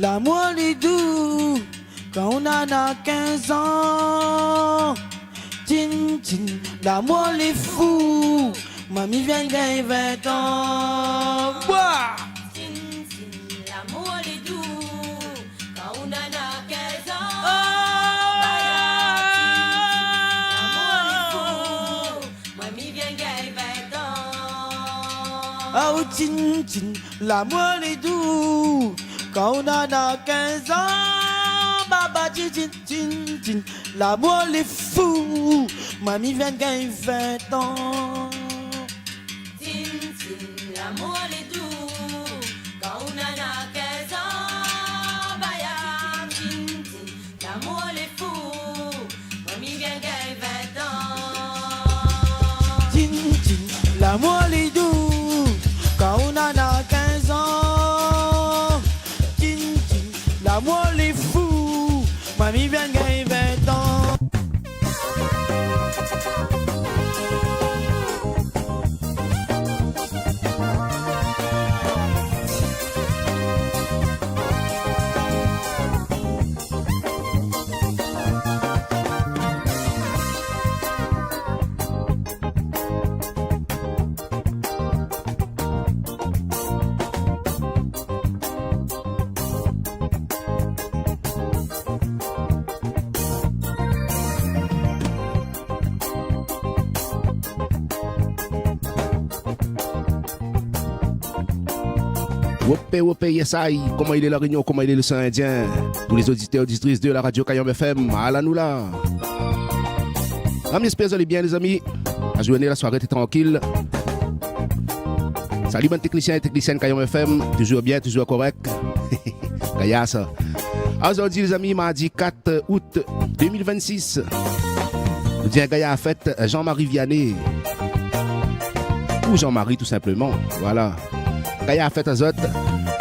l'amour est doux quand on en a 15 ans. Tin, tin, l'amour est fou, mamie vient gagner 20 ans. Ouah! Tin, tin, l'amour est doux quand on en a 15 ans. Mamie vient gagner 20 ans. Oh, tin, tin, l'amour est doux quand on en a 15 ans. Baba, tin, tin, tin, tin, l'amour est fou, mamie vient gagner 20 ans. Tin, tin, l'amour est doux quand on en a 15 ans. Baya, tin, tin, l'amour est fou, mamie vient gagner 20 ans. Tin, tin, l'amour est doux quand on en a 15 ans. Tin, tin, l'amour est fou, mamie vient gagner 20 ans. Wopé, yes aïe, comment il est la Réunion, comment il est le Saint-Indien. Tous les auditeurs, auditrices de la radio Kayom FM, à nous là. Amis, j'espère que vous allez bien les amis. La journée, la soirée était tranquille. Salut bon technicien et technicienne Kayom FM, toujours bien, toujours correct. Kaya ça. Aujourd'hui les amis, mardi 4 août 2026. Nous disons Kaya a fête Jean-Marie Vianney. Ou Jean-Marie tout simplement, voilà. Kaya a fête à Zot.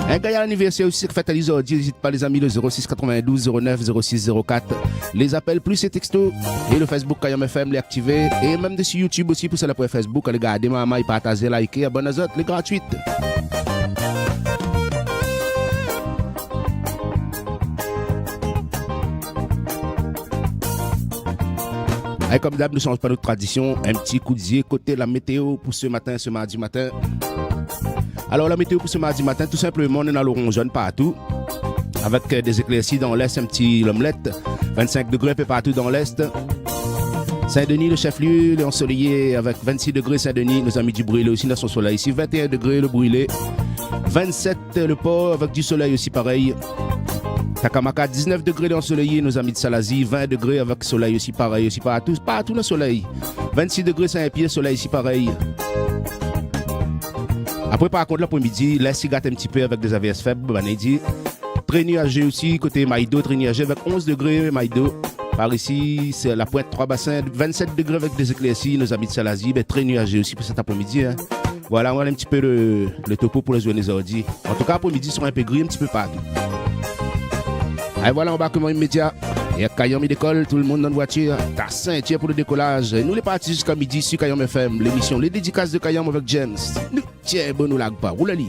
Un Kaya l'anniversaire aussi qui fête à l'aujourd'hui. N'hésite pas les amis, le 06 92 09 06 04. Les appels plus les textos. Et le Facebook Kayom FM, les activer. Et même sur YouTube aussi pour ça pour Facebook. Regardez maman, partagez, likez, abonnez à Zot, les gratuites. Et comme d'hab, nous ne changeons pas notre tradition. Un petit coup d'yeux côté la météo pour ce matin, ce mardi matin. Alors la météo pour ce mardi matin, tout simplement, on est dans l'orange jaune partout. Avec des éclaircies dans l'est, un petit l'omelette. 25 degrés un peu partout dans l'est. Saint-Denis, le chef-lieu, est ensoleillé avec 26 degrés Saint-Denis. Nos amis du Brûlé aussi dans son soleil ici. 21 degrés le Brûlé. 27 le port avec du soleil aussi pareil. Takamaka, 19 degrés d'ensoleillé, nos amis de Salazie, 20 degrés avec soleil aussi pareil, aussi partout le soleil. 26 degrés Saint-Pierre, soleil ici pareil. Après par contre l'après-midi, laisse gâte un petit peu avec des averses faibles, dit. Très nuageux aussi, côté Maïdo, très nuageux avec 11 degrés Maïdo. Par ici, c'est la pointe 3 bassins, 27 degrés avec des éclaircies, nos amis de Salazie, très nuageux aussi pour cet après-midi. Hein. Voilà, on a un petit peu le topo pour les journées aujourd'hui. En tout cas, après-midi, sont un peu gris, un petit peu partout. Et voilà, embarquement immédiat. Et à Kayom, il décolle, tout le monde dans la voiture. T'as Saint-Pierre pour le décollage. Nous, les partis jusqu'à midi sur Kayom FM. L'émission Les Dédicaces de Kayom avec James. Nous, tiens, bon, nous lag pas. Roule li.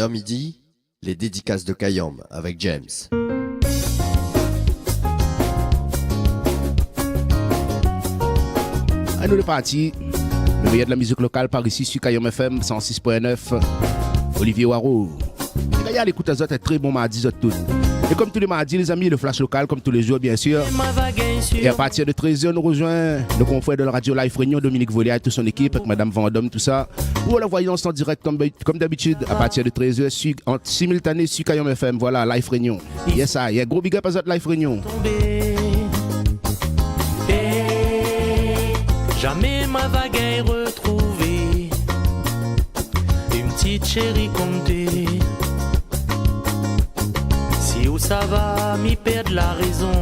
Midi, les dédicaces de Kayom avec James. À nous le parti, le meilleur de la musique locale par ici sur Kayom FM 106.9. Olivier Waro. Kaya l'écoute à Zot est très bon mardi Zot tout. Et comme tous les mardis les amis, le flash local comme tous les jours bien sûr. Et à partir de 13h nous rejoint le confrère de la radio Live Réunion, Dominique Volia et toute son équipe avec Madame Vendôme, tout ça. Pour la voyance en direct comme d'habitude à partir de 13h en simultané sur Kayom FM. Voilà, Live Réunion. Yes, ça, il y a gros big up à Zot Live Réunion. Jamais ma vague retrouvée une petite chérie comme t'es. Si où ça va, m'y perdre la raison.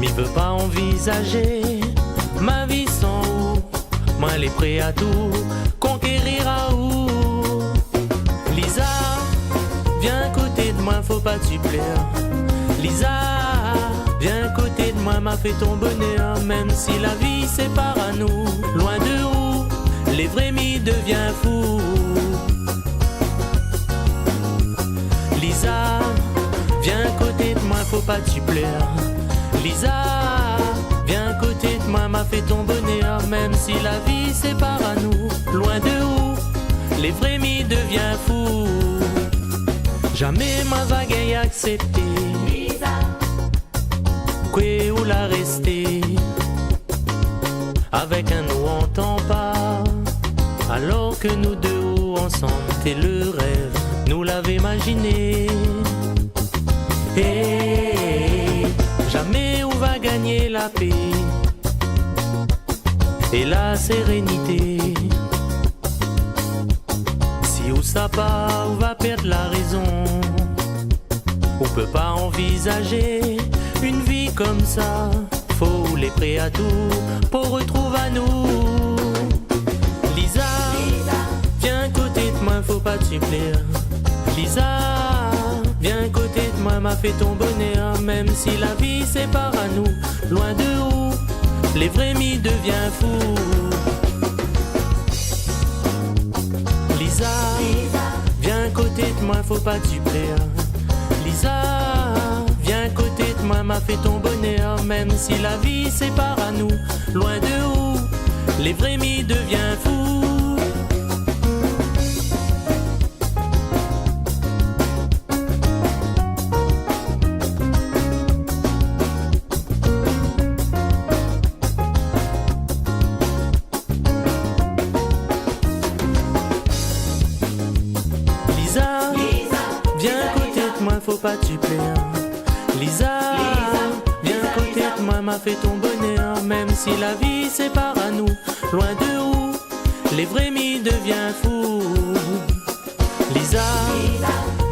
M'y veut pas envisager ma vie sans où. Moi, elle est prêt à tout conquérir à où. de moi, faut pas t'y plaire. Lisa, viens à côté de moi, m'a fait ton bonheur. Même si la vie sépare à nous, loin de où les vrais m'y devient fou. Lisa, viens à côté de moi, faut pas t'y plaire. Lisa, viens à côté de moi, m'a fait ton bonheur. Même si la vie sépare à nous, loin de où les vrais m'y devient fou. Jamais ma vague ait accepté Lisa, quoi ou la rester. Avec un nous on t'en pas, alors que nous deux ensemble, t'es le rêve, nous l'avons imaginé. Et jamais on va gagner la paix et la sérénité. Si ou ça pas, on va perdre la raison. On peut pas envisager une vie comme ça. Faut les prêts à tout pour retrouver à nous. Lisa, viens à côté de moi, faut pas t'y plaire. Lisa, viens à côté de moi, m'a fait ton bonheur. Même si la vie sépare à nous, loin de où les vrais m'y devient fou. Lisa, viens à côté de moi, faut pas t'y plaire. Lisa, viens à côté de moi, m'a fait ton bonheur. Même si la vie sépare à nous, loin de où les vrais m'y devient fou. Faut pas t'y plaire. Lisa, viens à côté de moi, m'a fait ton bonheur. Même si la vie sépare à nous, loin de où les vrais m'y devient fou. Lisa,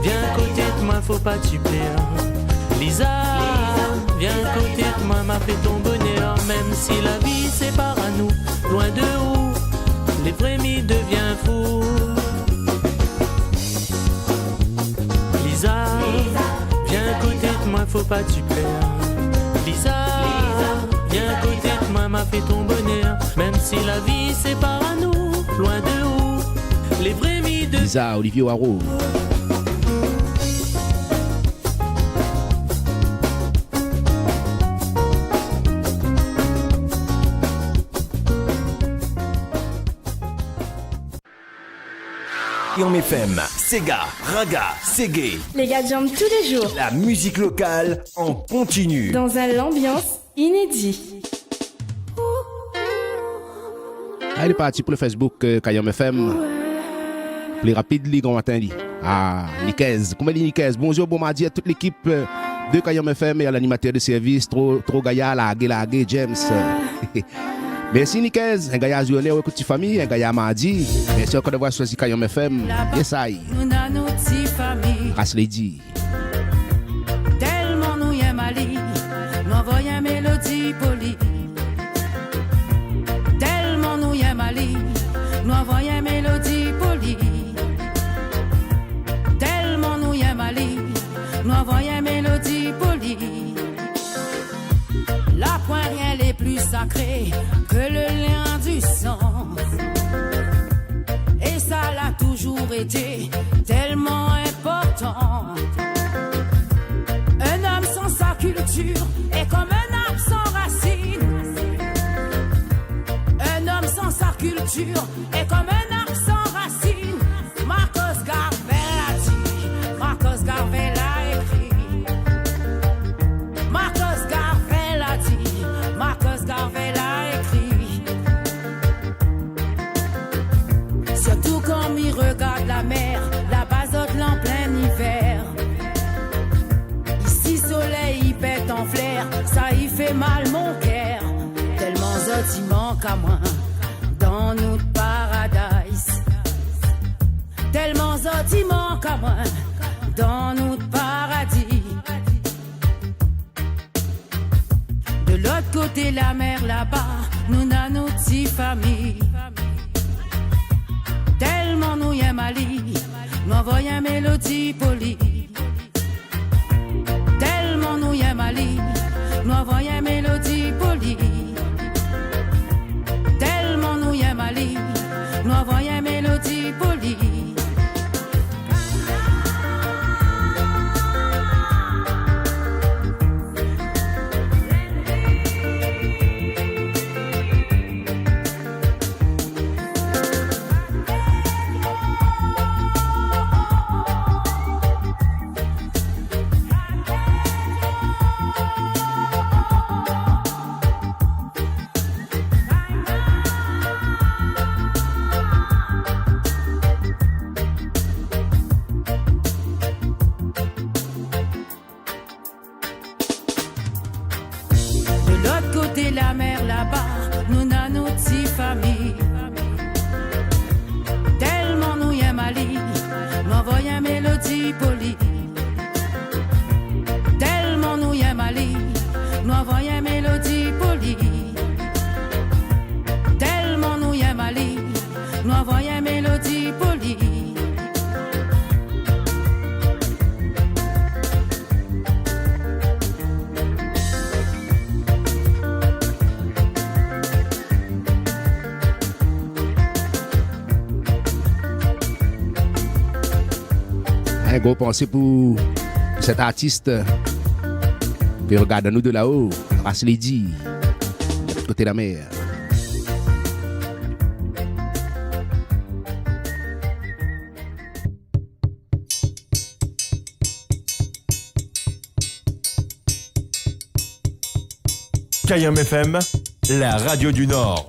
viens à côté de moi, faut pas t'y plaire. Lisa, viens à côté de moi, m'a fait ton bonheur. Même si la vie sépare à nous, loin de où les vrais m'y devient fou. Lisa, viens à côté de moi, faut pas t'y plaire. Lisa, viens à côté de moi, m'a fait ton bonheur. Même si la vie sépare à nous, loin de où les vrais m'y de... Lisa, Olivier Waro. Kayom FM, Sega, Raga, Ségué. Les gars jambent tous les jours. La musique locale en continu. Dans un ambiance inédit. Allez, parti pour le Facebook Kayom FM. Plus rapide, les grands matins. Ah, Niquez. Comment dit Niquez? Bonjour, bon mardi à toute l'équipe de Kayom FM et à l'animateur de service, trop gaillard, la James. Merci Niquez, un gars à Zouélé, une petite famille, un gars à Mardi. Bien sûr qu'on devrait choisir Kayom FM. Yes, I. Race Lady. Tellement nous y aimons Ali, nous envoyons une mélodie polie. Tellement nous y aimons Ali, nous envoyons une mélodie polie. Tellement nous y aimons Ali, nous envoyons une mélodie polie. La pointe elle est plus sacrée que le lien du sang. Et ça l'a toujours été tellement important. Un homme sans sa culture est comme un arbre sans racines. Un homme sans sa culture est comme un arbre sans racines. Marcos Garvey a dit, Marcos Garvey a écrit. Marcos Garvey a dit, Marcos Garvey a écrit. Surtout quand il regarde la mer, la bazote en plein hiver. Ici soleil il pète en flair, ça y fait mal mon cœur. Tellement zot il manque à moi dans notre paradise. Tellement zot il manque à moi dans notre paradis. De l'autre côté la mer là-bas, nous n'a notre petite famille. Tellement nous y aimons Ali, nous envoyons une mélodie polie. c'est la mer là-bas, nous n'avons notre petite famille. Tellement nous y aimons Ali, nous envoyons une mélodie polie. Tellement nous y aimons Ali, nous envoyons une mélodie polie. Tellement nous y aimons Ali, nous envoyons une mélodie polie. Un gros pensée pour cet artiste. Puis regarde-nous de là-haut, Ras Lady, de l'autre côté de la mer. Kayam FM, la radio du Nord.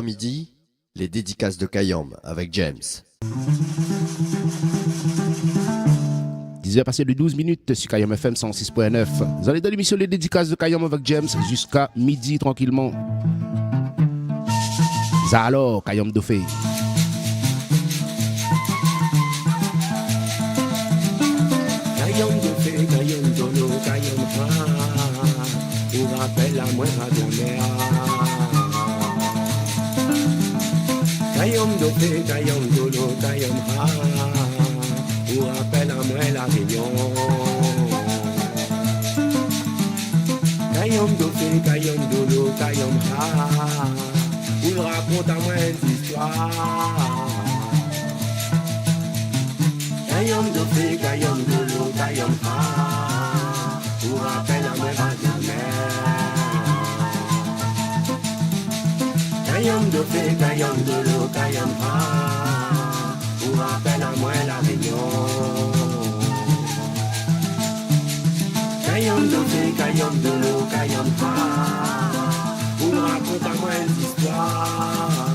Midi, les dédicaces de Kayam avec James. 10h passé de 12 minutes sur Kayam FM 106.9. Vous allez dans l'émission Les dédicaces de Kayam avec James jusqu'à midi tranquillement. Ça alors, Kayam Dofé. Kayam Dofé, Kayam Dolo, Kayam Ha. On rappelle la moindre de la mer. Kayam Dofé, Kayam Dolo, Kayam Ha. On rappelle à moi la Réunion. Kayam Dofé, Kayam Dolo, Kayam Ha. On raconte à moi une histoire. Kayam Dofé, Kayam Dolo, Kayam Ha. On rappelle à moi la mer. Kayam Dofé, Kayam Dolo, Kayam Ha. On rappelle à moi la Réunion. Kayam Dofé, Kayam Dolo, Kayam Ha. On raconte à moi une histoire.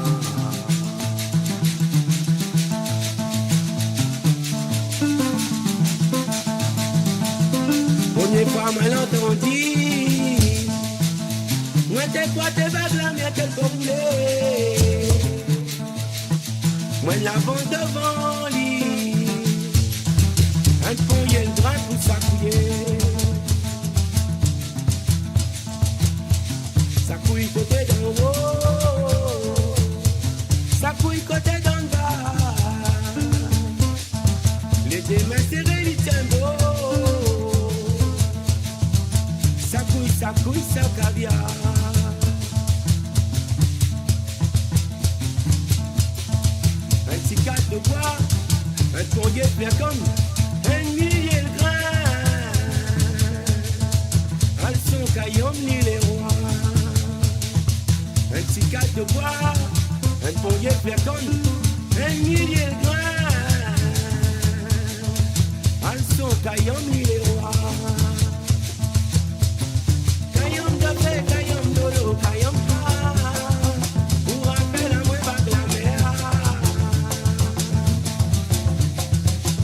On n'est pas mal entendu. Moi t'es quoi t'es vagues la mienne qu'elle peut rouler. Moi l'avant devant lui. Un pouillé le drain pour s'accouiller. Ça couille côté d'en haut. Ça couille côté d'en bas. Les deux mains serrées lui tiennent beau. Ça couille, ça caviar. Un petit cadre de bois, un tournier bien comme un millier de grains. Elles sont Kayam ni les rois. Un petit cadre de bois, un tournier bien comme un millier de grains. Elles sont Kayam ni les rois. Kayam Dofé, Kayam Dolo, Kayam Ha. On rappelle à moi pas de la mer.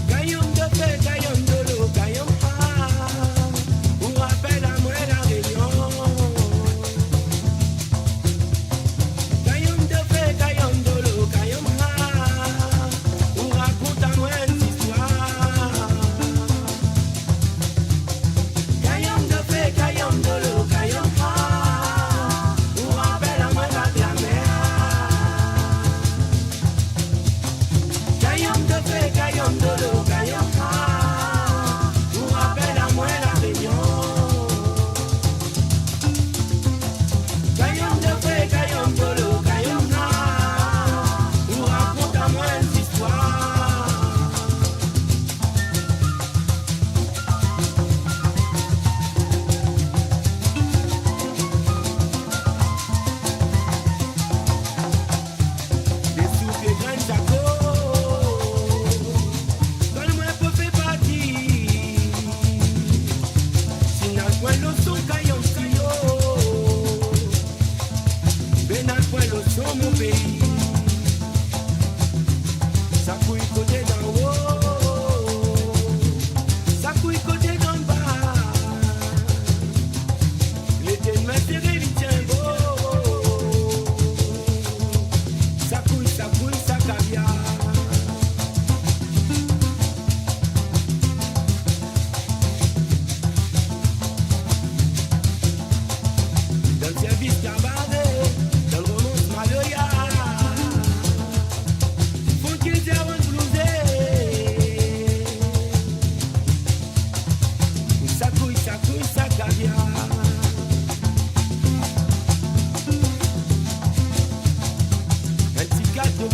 Kayam Dofé, Kayam Dolo, Kayam Ha. On rappelle à moi la Réunion. Kayam Dofé, Kayam Dolo, Kayam Ha. On raconte à moi une histoire. Kayam Dofé, Kayam Dolo, Kayam Ha.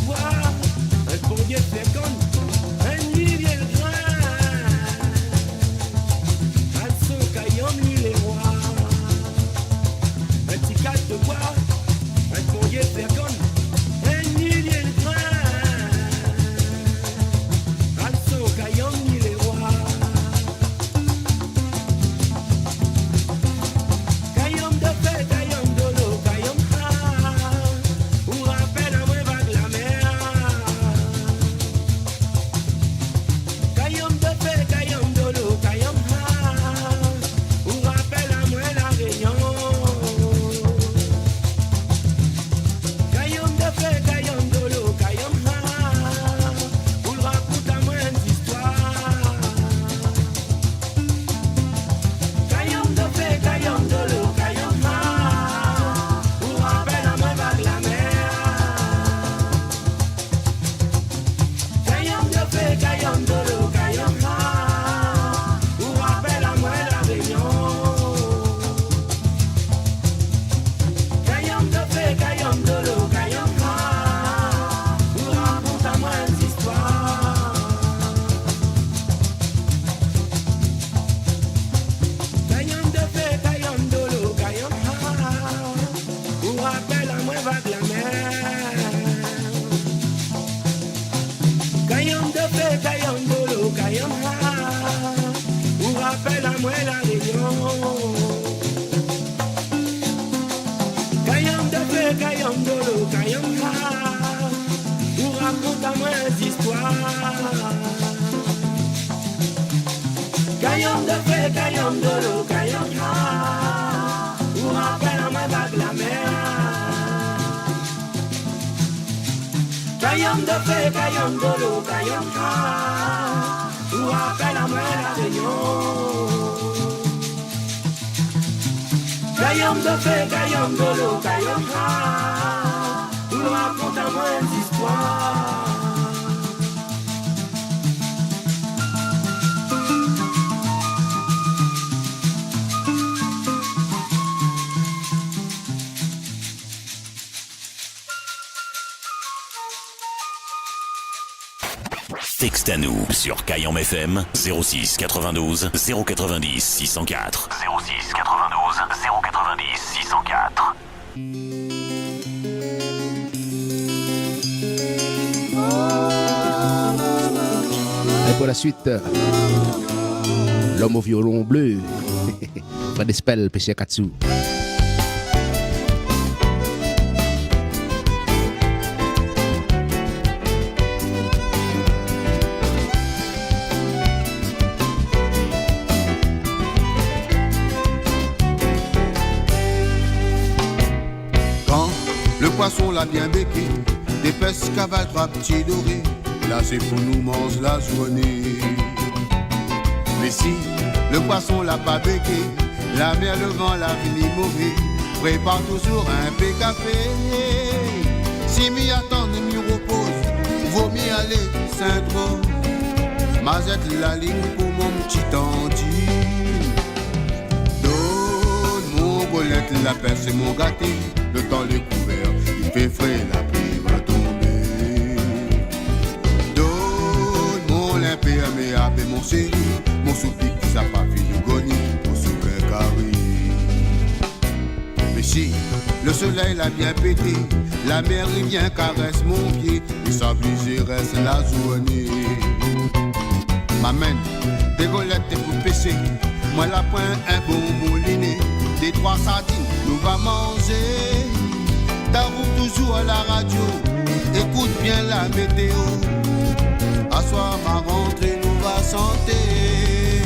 bois, un bon Dieu fait comme un millier de grains. Also Kayom lui les rois, un petit cadre de bois, un bon Dieu fait comme un millier de grains. Also Kayom lui les rois. Kayom de fait, Kayom de l'eau, Kayom ha. Ou rappelle à moi vague la mer. Kayom de fait, Kayom de l'eau, Kayom ha. Ou rappelle à moi la Réunion. Kayom de fait, Kayom de l'eau, Kayom ha. Ou raconte à moi une histoire. Kayom de fait, Kayom de l'eau, Kayom ha. Ou rappelle à moi vague la mer. Kayom de fait, Kayom de l'eau, Kayom ha. Ou rappelle à moi la Réunion. Kayom de fait, Kayom de l'eau, Kayom ha. Ou raconte à moi une histoire. Kayom de fait, Kayom de l'eau, Kayom ha. Ou rappelle à moi vague la mer. Kayom de fait, Kayom de l'eau, Kayom ha. Ou rappelle à moi la Réunion. Kayom de fait, Kayom de l'eau, Kayom ha. Ou raconte à moi une histoire. Kayom de fait, Kayom de l'eau, Kayom ha. Ou rappelle à moi vague la mer. Kayom de fait, Kayom de l'eau, Kayom ha. Ou rappelle à moi la Réunion. Kayom de fait, Kayom de l'eau, Kayom ha. Ou raconte à moi une histoire. Texte à nous sur Kayom FM 06 92 090 604. 06 92 090 604. Et pour la suite, l'homme au violon bleu, Fred Espel, Péché Katsu. Le poisson l'a bien béqué, des pêches cavalent trois petits dorés. Là c'est pour nous manger la journée. Mais si le poisson l'a pas béqué, la mer, le vent, la vie mauvais, prépare toujours un peu café. Si m'y attend, m'y repose, vaut mieux aller Saint-Tro. Mazette la ligne pour mon petit tanti. Donne mon golette, la pêche et mon gâté. Le temps les couverts, il fait frais, la pluie va tomber. Donne mon limpé, mes abeilles, mon série, mon soupic, ça pas fait du goni, mon souverain carré. Mais si le soleil l'a bien pété, la mer il vient caresse mon pied, et sa brisée reste la journée. M'amène des golettes et pour pêcher, moi la pointe un bon moulinet, des trois sardines, nous va manger. T'avoue toujours à la radio, écoute bien la météo. À soir ma rentrée nous va chanter.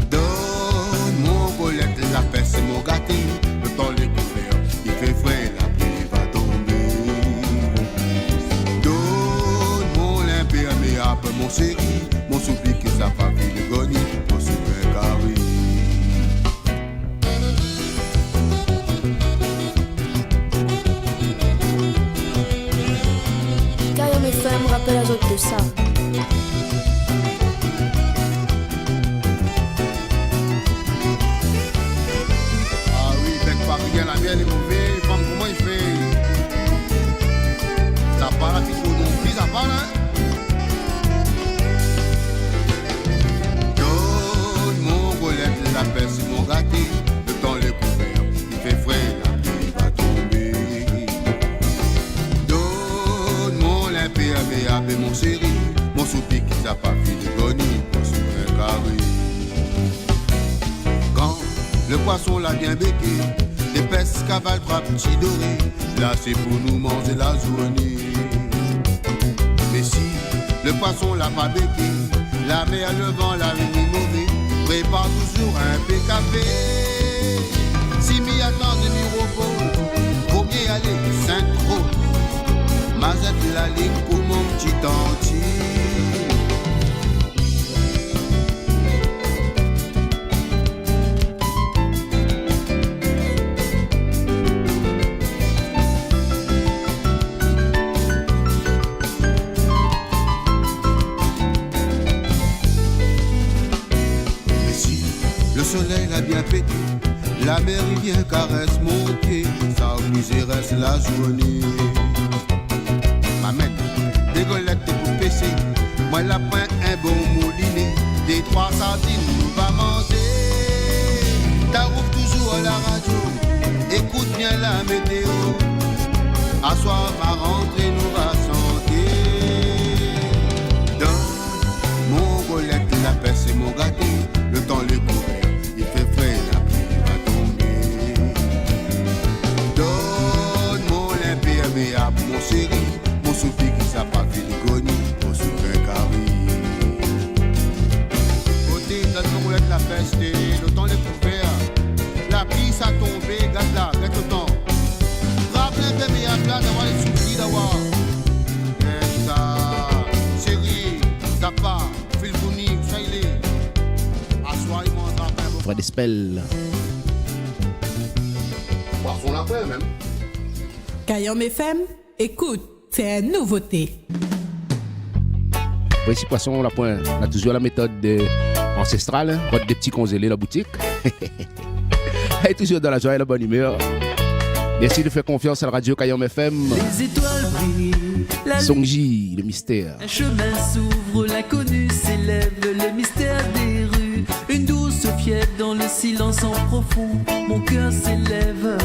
Donne mon golette, la pêche et mon gâté. Le temps les couverts, il fait frais, la pluie va tomber. Donne mon limpé, mes appes, mon chéri, mon soupic, ça va vite le goni, mon souverain carré. Kayom FM rappelle à d'autres de ça. Ah oui, dès que Paris la mienne est mauvais, comment il fait? Ça part mon série, mon soupi qui n'a pas fini de gagner pour sur un carré. Quand le poisson l'a bien béqué, l'épaisse cavale trois petits dorés, là c'est pour nous manger la journée. Mais si le poisson l'a pas béqué, la mer, le vent, la nuit mauvais, prépare toujours un PKP. Si m'y attend de m'y repos, vaut mieux aller Sainte-Rose, Mazette la ligne pour mon petit entier. Le soleil l'a bien pété, la mer il vient caresse mon pied, ça oblige reste la journée. M'amène des golettes pour pécer, moi la pointe un bon moulinet, des 3 sardines nous va manger. T'arrives toujours à la radio, écoute bien la météo, à soir va rentrer nous va chanter. Dans mon golette la paix c'est mon gâteau, le temps les courir. La pluie va tomber. Donne mon l'imperméable, mon chéri, mon souffle qui s'est pas fait de goni, mon souffle carré. Côté, donne mon roulette la peste, le temps les couverts. La pluie ça tombé, gâte là, gâte le temps. Frappe l'imperméable là, d'avoir les souffles d'avoir. Et ça, chéri, t'as pas, fais le boni, soyez-les. Assois, il mangera. Frère des spells. Poisson l'après même. Kayom FM, écoute, c'est une nouveauté. Ici, poisson, la pointe, on a toujours la méthode ancestrale, hein, des petits congelés la boutique. Et toujours dans la joie et la bonne humeur. Merci de faire confiance à la radio Kayom FM. Les étoiles brillent, Songji, le mystère. un chemin s'ouvre, l'inconnu s'élève, le mystère des rues. Une douce fièvre dans le silence en profond, mon cœur s'élève.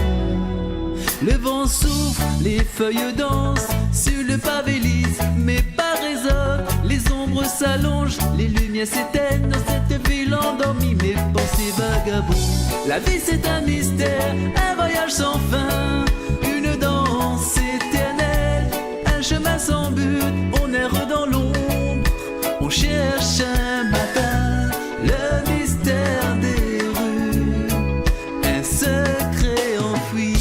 Le vent souffle, les feuilles dansent, sur le pavé lisse, mes pas résonnent. Les ombres s'allongent, les lumières s'éteignent dans cette ville endormie, mes pensées vagabondes. La vie c'est un mystère, un voyage sans fin, une danse éternelle, un chemin sans but, on erre dans l'ombre, on cherche un matin, le mystère des rues, un secret enfoui.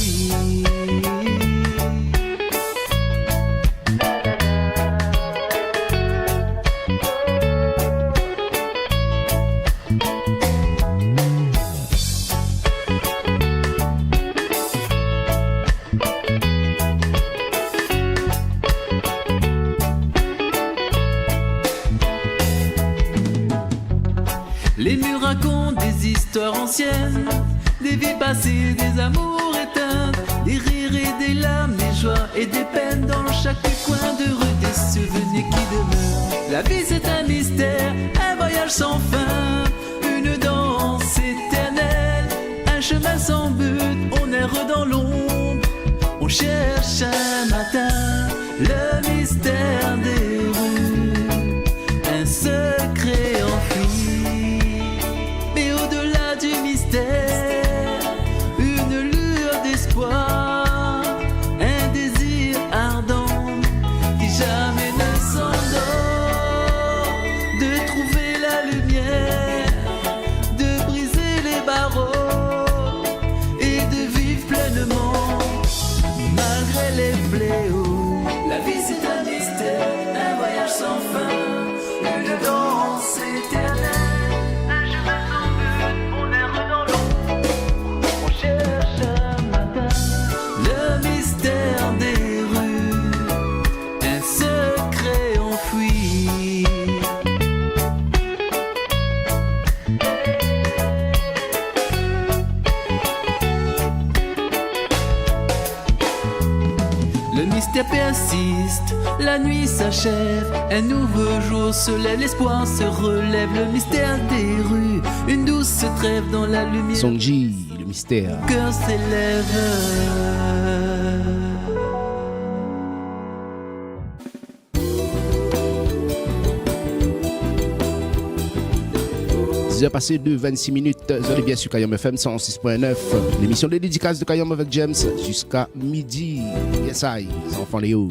Les murs racontent des histoires anciennes, des vies passées, des amours éteints, des rires et des larmes, des joies et des peines, dans chaque coin de rue, des souvenirs qui demeurent. La vie c'est un mystère, un voyage sans fin, une danse éternelle, un chemin sans but, on erre dans l'ombre, on cherche un matin, le mystère des rues, un secret enfoui. Mais au-delà du mystère, une lueur d'espoir, un désir ardent qui jamais ne s'endort, de trouver la lumière, de briser les barreaux et de vivre pleinement malgré les fléaux. La vie c'est un mystère, un voyage sans fin, une danse éternelle. Persiste, la nuit s'achève, un nouveau jour se lève, l'espoir se relève, le mystère des rues, une douce trêve dans la lumière. Songji, le mystère. Le cœur s'élève. 10h passées de 26 minutes. Vous allez bien sur Kayam FM 106.9. L'émission de dédicace de Kayam avec James jusqu'à midi. Yes, I, les enfants Léo.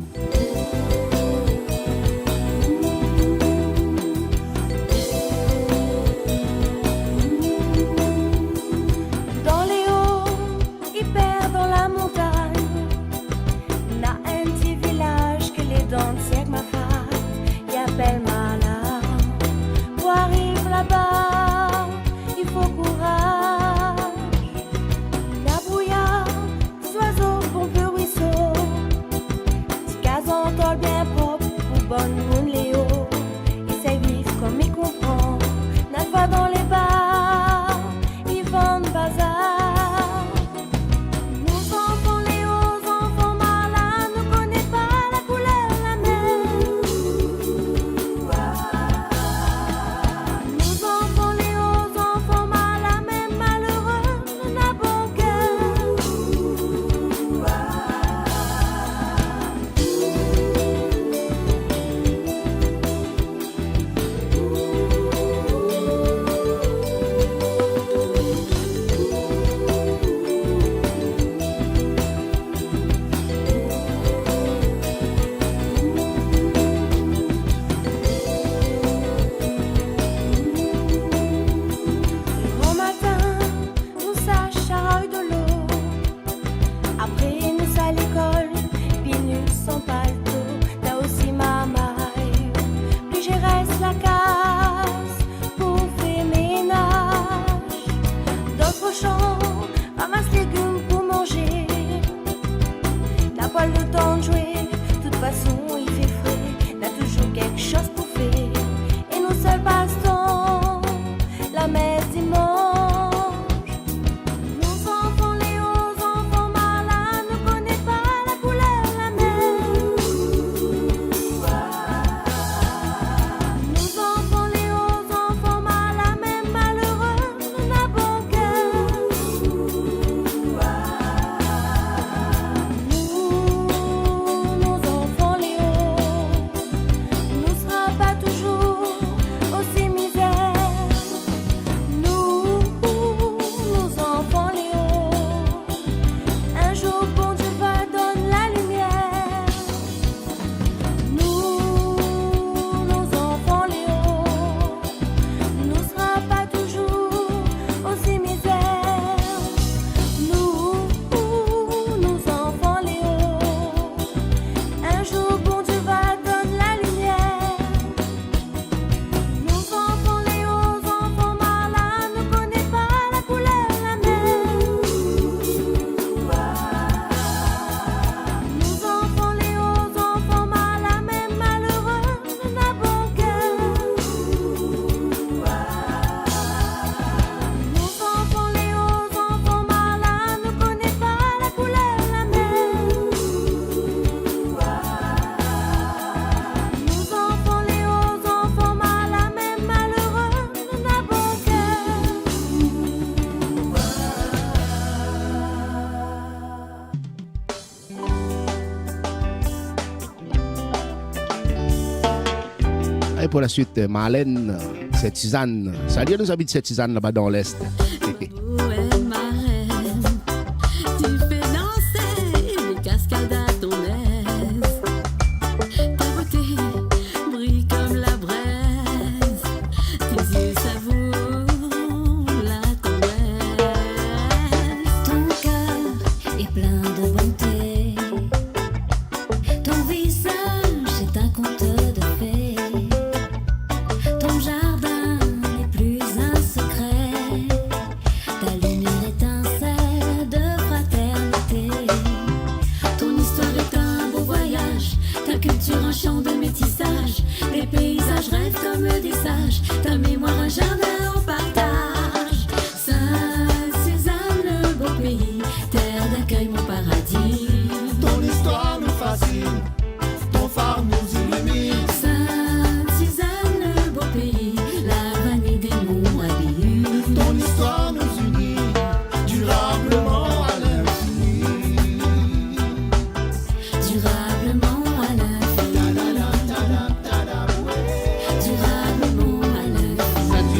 Et pour la suite, Marlène, c'est Suzanne. Salut à nos amis de cette Suzanne là-bas dans l'Est.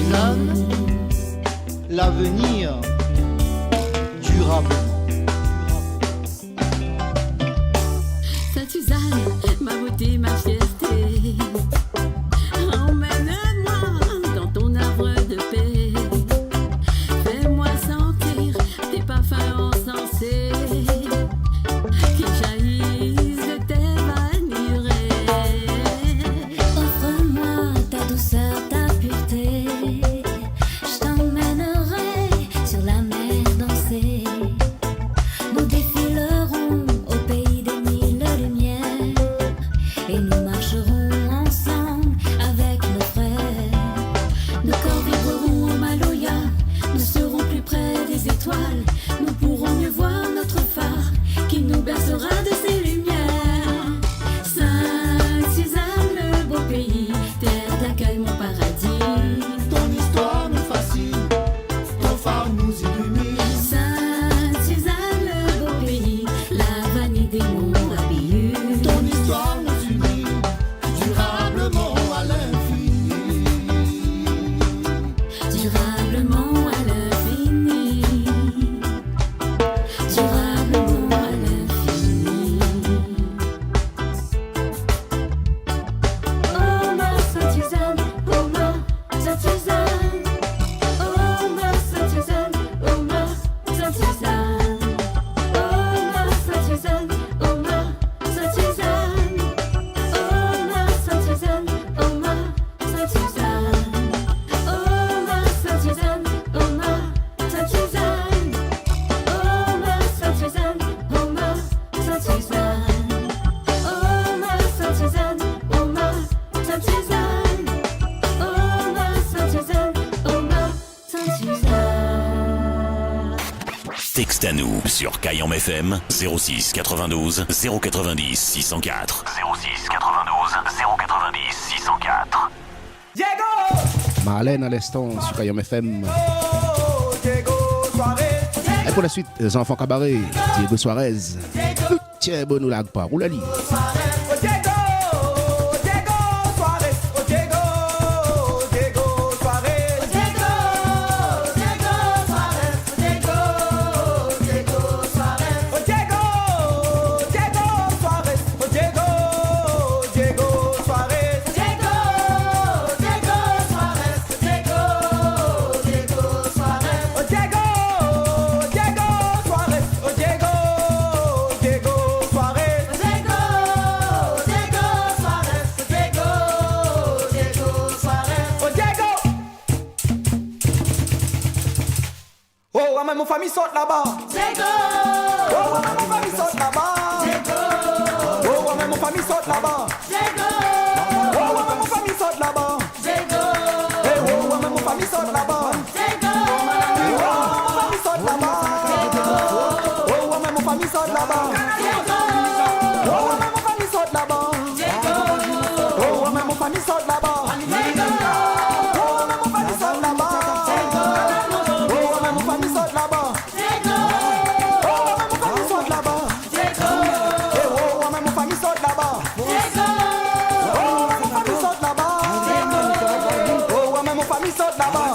Suzanne. l'avenir durablement. Sainte-Suzanne, ma beauté, ma fierté, emmène-moi dans ton arbre de paix. Fais-moi sentir tes parfums encensés qui jaillissent de tes manurets. Offre-moi ta douceur, ta pureté. Je t'emmènerai sur la mer danser. Nous défilerons au pays des mille lumières et nous marcherons ensemble avec nos frères. Nos corps vibreront au Maloya, nous serons plus près des étoiles. Nous pourrons mieux voir notre phare qui nous bercera de ses lumières. Sainte-Suzanne, le beau pays, terre d'accueil, mon paradis. Ton histoire nous fascine, ton phare nous illumine. Sainte-Suzanne, le beau pays, la vanité des mondes habillés. Ton histoire nous unit durablement à l'infini. Durablement à l'infini. Durablement à l'infini. Oh ma Sainte-Suzanne, oh ma Sainte-Suzanne. Oh ma Sainte-Suzanne, oh ma Sainte-Suzanne. Oh ma Sainte-Suzanne, oh ma Sainte-Suzanne. Oh ma Sainte-Suzanne, oh ma Sainte-Suzanne. Oh ma Sainte-Suzanne, oh ma Sainte-Suzanne. Oh ma Sainte-Suzanne, oh ma Sainte-Suzanne. Oh ma Sainte-Suzanne, oh ma Sainte-Suzanne. Oh ma Sainte-Suzanne, oh ma Sainte-Suzanne. Texte à nous sur Kayam FM 06 92 090 604. 06 92 090 604. Marlène à l'instant sur Kayam FM. Et pour la suite, les enfants cabaret, Diego Suarez. Tiens, bon, nous la pas, ou la lit. Oh, ouais, mon famille saute là-bas. Oh, ouais, mon famille saute là-bas. Oh, ouais, mon famille saute là-bas. Oh, ouais, mon famille saute là-bas. Eh, oh, ouais, mon famille saute là-bas. Oh, mon famille saute là-bas. Oh, ouais, mon famille saute là-bas. Oh, ouais, mon famille saute là-bas. Oh, ouais, mon famille saute là-bas. Oh, ouais, mon famille saute là-bas.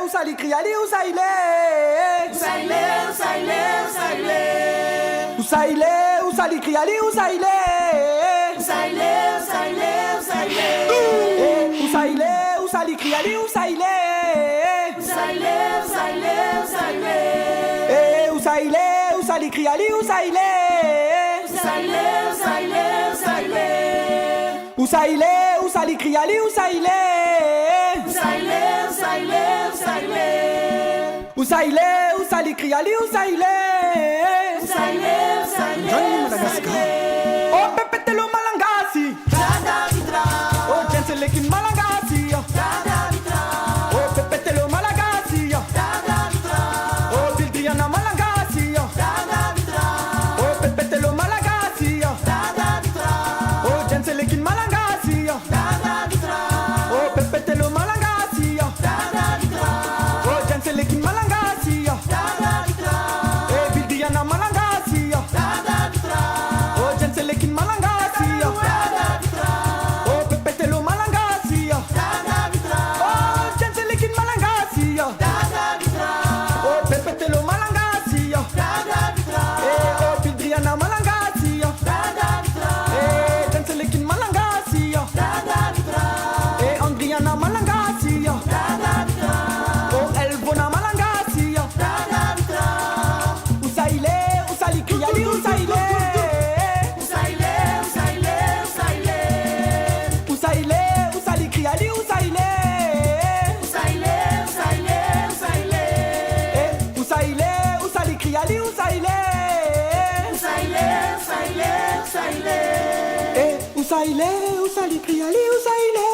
Où ça il crie, allez, où ça il est? Où ça il est, où ça il est, où ça il est? Où ça il est, où ça il crie, allez, où ça il est? Où ça il est, où ça il est, où ça il est? Où ça il est, où ça il crie, allez, où ça il est? Où ça il est, où ça il est, où ça il est? Où ça il est, où ça il crie, allez, où ça il est? Où ça il est, où ça il est, où ça il est? Où ça il est, où ça il crie, allez, où ça il est? Où ça il est, où ça il est, où ça il est? Où ça il est, où ça il crie, allez, où ça il est? Johnny Madagascar. Oh, Pepetelo Malangasi. Oh, Jenselekin Malangasi. Oh, Pepetelo Malangasi. Oh, Bildiana Malangasi. Oh, Pepetelo Malangasi. Oh, Jenselekin Malangasi. Oh, Pepetelo Malangasi. Oh, Jenselekin Malangasi. Eh, Bildiana Malangasi. Oh, Jenselekin Malangasi. Oh, Pepetelo Malangasi. Oh, Jenselekin Malangasi. Oh, Pepetelo Malangasi. Eh, oh, Bildiana Malangasi. Eh, Jenselekin Malangasi. Eh, Andriana Malangasi. Oh, Elvona Malangasi. Usaile, Usali Kriali, Usaile. Usaile, Usali Kriali, Usaile. Eh, Usaile, Usali Kriali, Usaile. Eh, Usaile, Usali Kriali, Usaile.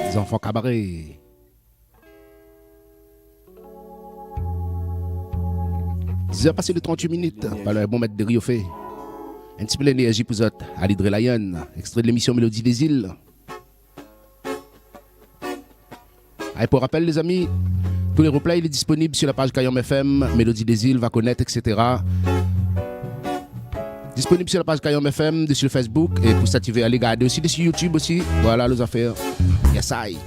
Les enfants cabaret. Ils ont passé de 38 minutes par le bon maître de Rio fait. Un petit peu d'énergie pour eux. Alidre Lion, extrait de l'émission Mélodie des îles. Allez, pour rappel, les amis, tous les replays, il est disponible sur la page Kayom FM, Mélodie des îles, va connaître, etc. Disponible sur la page Kayom FM, sur Facebook, et pour ça, tu veux aller regarder aussi sur YouTube aussi. Voilà les affaires. Yes, I.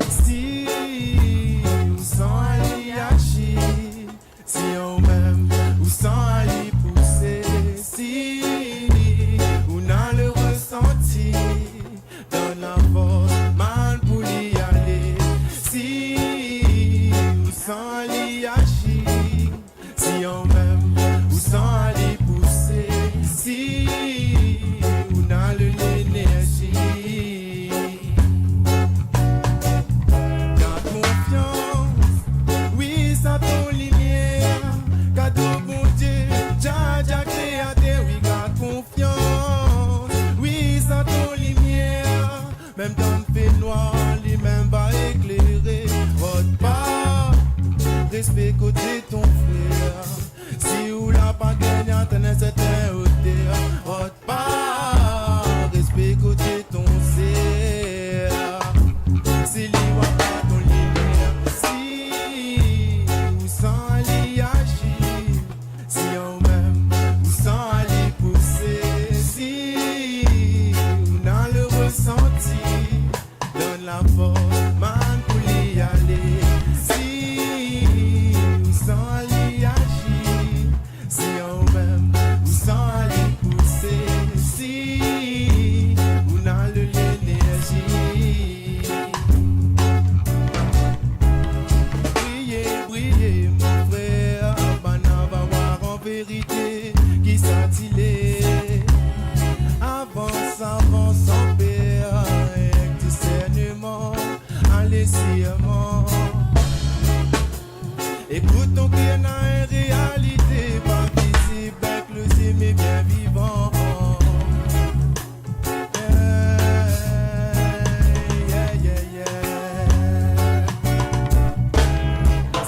Si ou sans aller agir, si on même ou sans aller pousser, si ou n'a le ressenti, donne la force, man pour y aller. Si ou sans aller agir, si on même ou sans aller pousser, si ou n'a le l'énergie. Garde confiance, oui, ça ton lumière. Cadeau bon Dieu, Jaja créateur, oui, garde confiance, oui, ça ton lumière. Même dans le fait noir, les mêmes va éclairer. Rote pas, respect côté ton frère. Si ou la pas gagné, t'en certain hauteur. Rote pas, respect côté ton serre. Si l'y pas ton lumière, si ou sans aller agir, si on même ou sans aller pousser, si ou n'a le ressenti, donne la force, man pour y aller. Si ou sans aller agir, si on même ou sans aller pousser, si ou n'a le l'énergie. Brillez, mon frère, Bana va voir en vérité qui s'attilait. Avance en paix, avec discernement, allez sciemment. Écoute ton cœur dans une réalité, pas visible avec le mais bien vivant.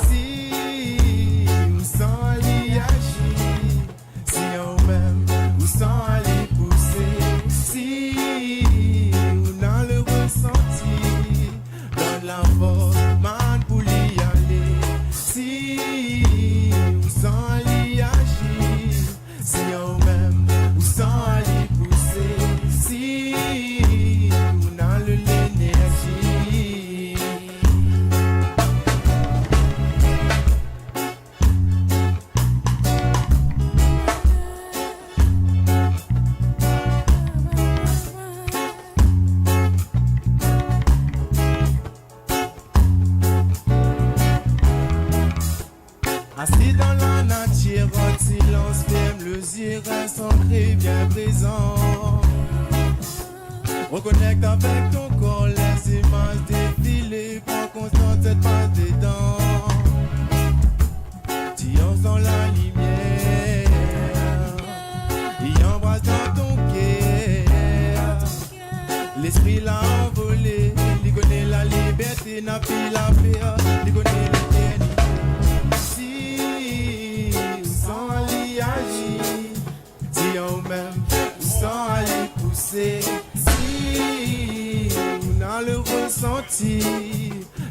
Si ou sans aller agir, si on même ou sans aller pousser, si ou dans le ressenti, donne la force, man pour y aller. Si ou sans Assis dans la nature, en silence ferme, le yeux reste ancré, bien présent. Reconnecte avec ton corps, les images défiler, prends conscience cette passe des dents. Tire dans la lumière, il embrasse dans ton cœur. L'esprit l'a envolé, il connaît la liberté, n'a plus la peur, il connaît l'éternité. Si, sans l'y agir, dis en même, sans aller pousser. Si, on a le ressenti,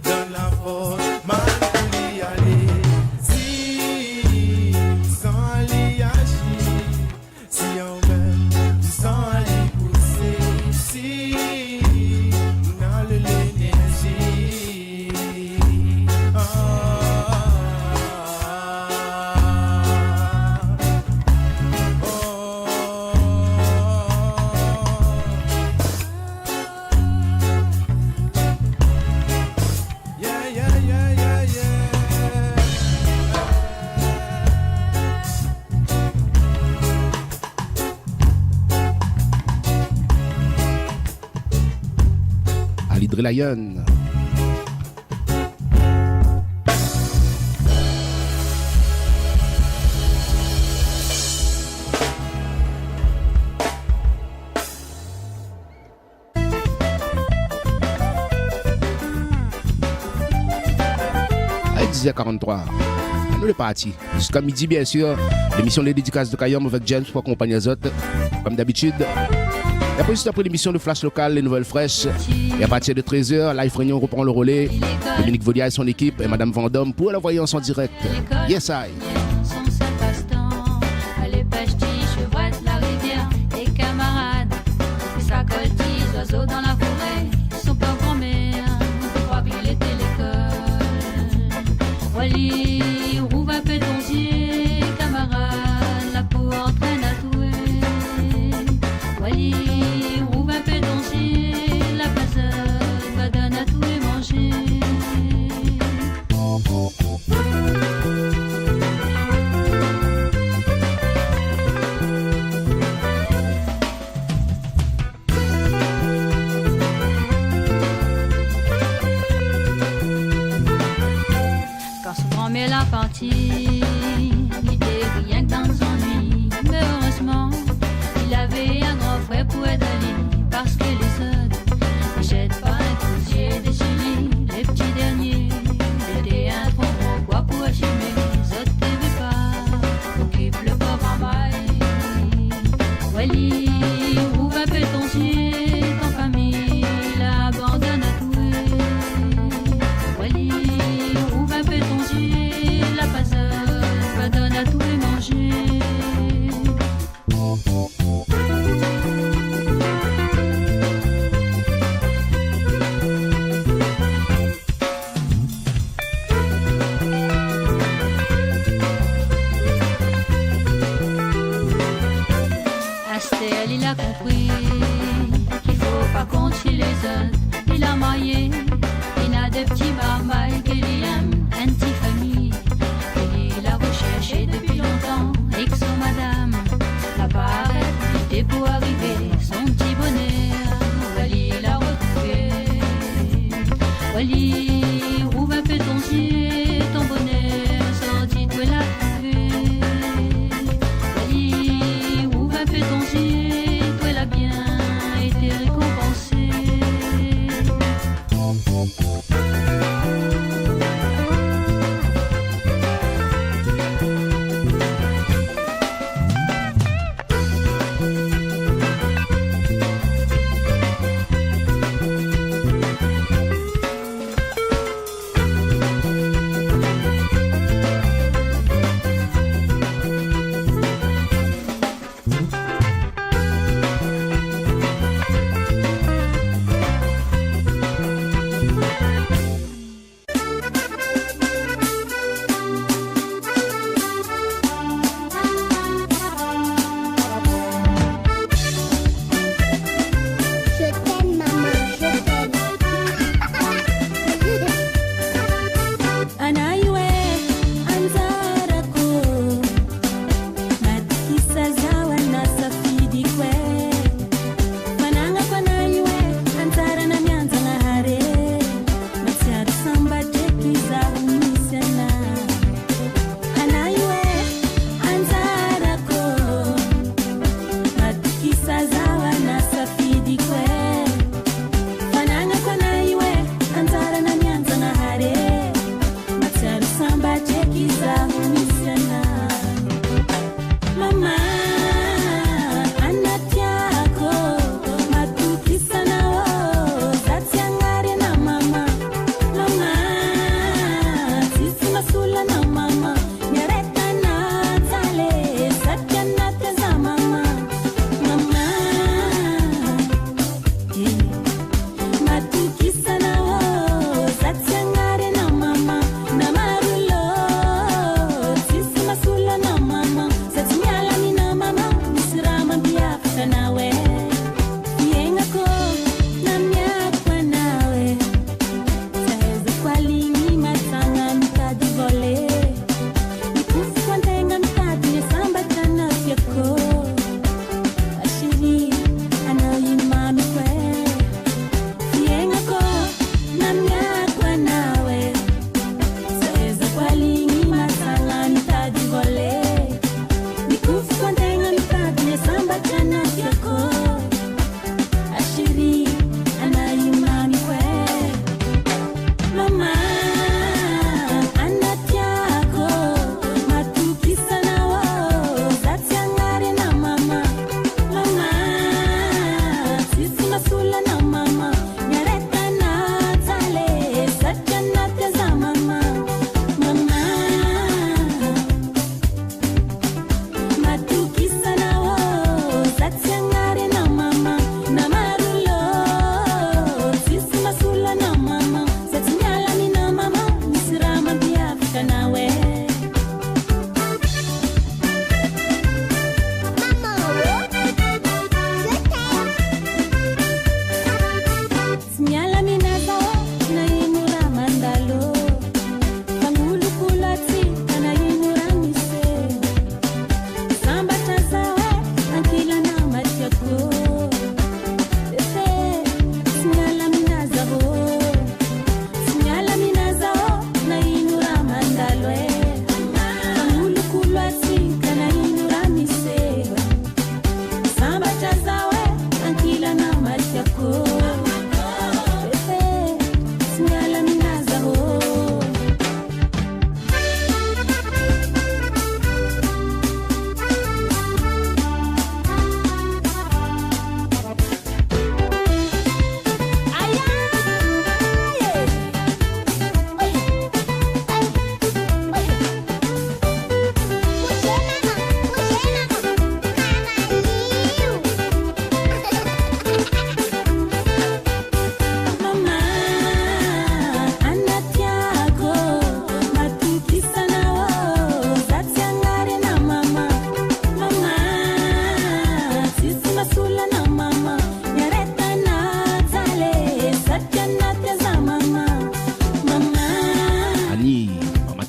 dans la force, mal pour y aller. Si, sans l'y agir, si en même, sans aller pousser. Si, on a l'énergie. Ali Lion. À 10h43. Nous les partis. Jusqu'à midi, bien sûr. L'émission Les Dédicaces de Kayom avec James pour accompagner les autres. Comme d'habitude. Et après, juste après l'émission de Flash Local, les nouvelles fraîches. Et à partir de 13h, Live Réunion reprend le relais. Dominique Volia et son équipe et Madame Vendôme pour la voyance en direct. Yes, I. Les pêches-tiges, chevrettes, la rivière, les camarades, les sacoltis, oiseaux dans la forêt, son père grand-mère, crois qu'il était l'école. Wally, rouvre un pédonzier, camarade, la peau entraîne à touer. Wally, rouvre un pédonzier, la passeuse va donner à tout et manger. Mais la partie, il était rien que dans son lit. Mais heureusement, il avait un grand frère pour aider lui. Parce que les autres ne jettent pas un cousier des génies. Les petits derniers, étaient un trop gros quoi pour assumer. Les autres t'aimaient pas, occupe le pauvre en maille. Wally, ouvre un peu ton ciel, ton famille l'abandonne à tout. Wally, ouvre un peu ton ciel. La passeuse va donner à tout et manger. Astel, il a compris qu'il faut pas compter chez les autres. Il a marié, il a des petits marmailles qu'il aime, un petit famille. Il a recherché depuis longtemps et que son madame n'a pas arrêté pour arriver son petit bonheur. Wally l'a retrouvé. Wally, rouvre un peu ton ciel, ton bonheur, sorti tu l'as trouvé. Wally, rouvre un peu ton ciel, tu l'as bien été récompensé. Anaiwe, anzara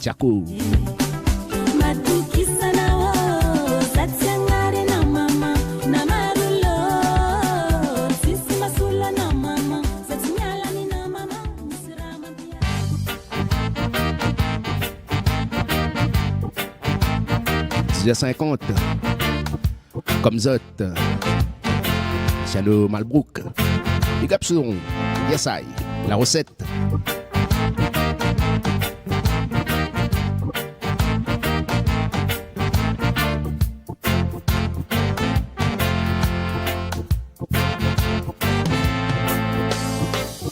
Santiago. « 50 comme Zot, Chano Malbrook, Big Up Souron, Yes I, la recette.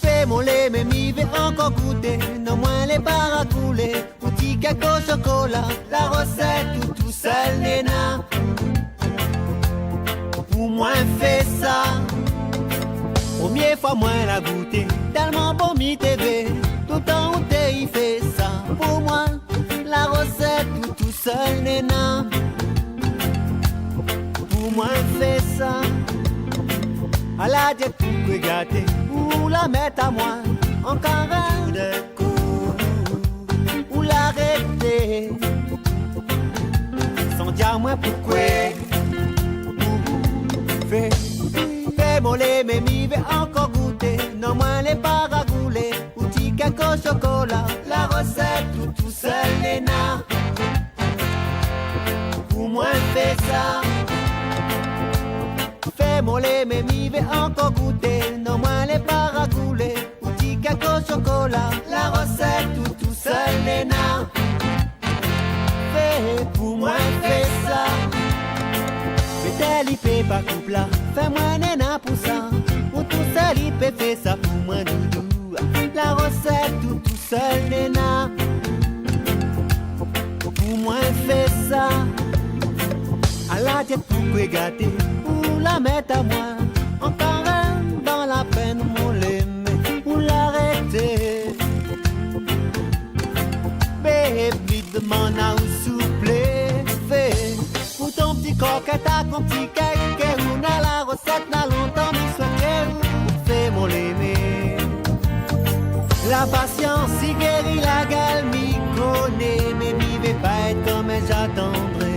Fais-moi les mêmes, il va encore goûter, non moins les paracouler, petit cacao chocolat, la recette tout seul néna. Pour moi fait ça, première fois moi la goûter, tellement bon mi TV, tout temps où t'es il fait ça. Pour moi la recette tout seul néna. Pour moi fait ça, à la diète pour gâter, ou la mettre à moi, encore un de coup, ou l'arrêter, sans dire moi pourquoi. Fais-moi les mêmes, il va encore goûter, non moins les paragoulés, outil cacao chocolat, la recette tout seul néna. Pour moi fais ça. Fais-moi les mêmes, il va encore goûter, non moins les paragoulés, outil cacao chocolat, la recette tout seul néna. Fais pour moi fais ça. Fais-tel il fait pas couple là, fais-moi néna pour ça, ou tout seul il peut faire ça pour moi doudou. La recette tout seul néna. Pour moi fais ça. À la tête pour gâter, ou la mettre à moi, encore un dans la peine, mon l'aimer, ou l'arrêter. Baby, demande à où souple, fais, pour ton petit coquette à ton petit cake, ou n'a la recette, n'a longtemps, mais soit fais mon l'aimer. La patience, si guérit la gale, m'y connaît, mais m'y vais pas être comme j'attendrai.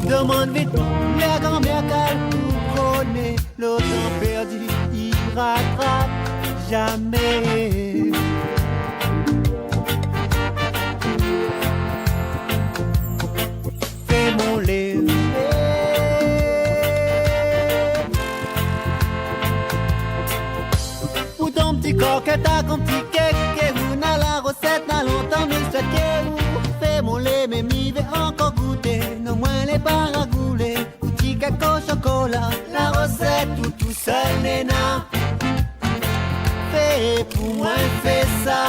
Demande vite, la grand-mère calme tout connaît. Le temps perdu, il rattrape jamais. Fais mon lait. Pour ton petit coquette à ton petit cake, ou n'a la recette, n'a longtemps, mais je te fais mon lait, mais m'y vais encore goûter. Non moins les paragoulés, outil cacao chocolat, la recette tout seul néna. Fais pour moi fais ça.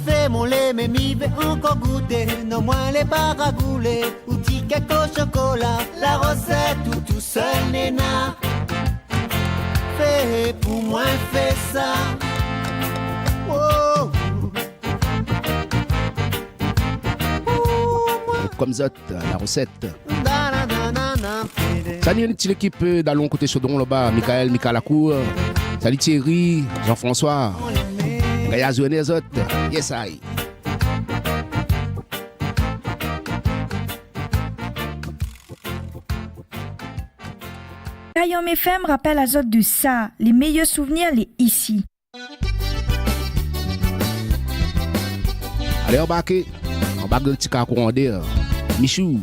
Fais mon lait mais m'y vais encore goûter. Non moins les paragoulés, outil cacao chocolat, la recette tout seul néna. Fais pour moi fais ça. Oh. Comme ça, la recette. Salut une petite équipe d'Allons côté Chaudron là-bas, Michael Lacour. Salut Thierry, Jean-François, Gaïa Zouane les autres. Yes I. Kayom FM rappelle à Zot de ça. Les meilleurs souvenirs, les ici. Allez, embarquez. Embarque le petit cas courant d'air. Michou.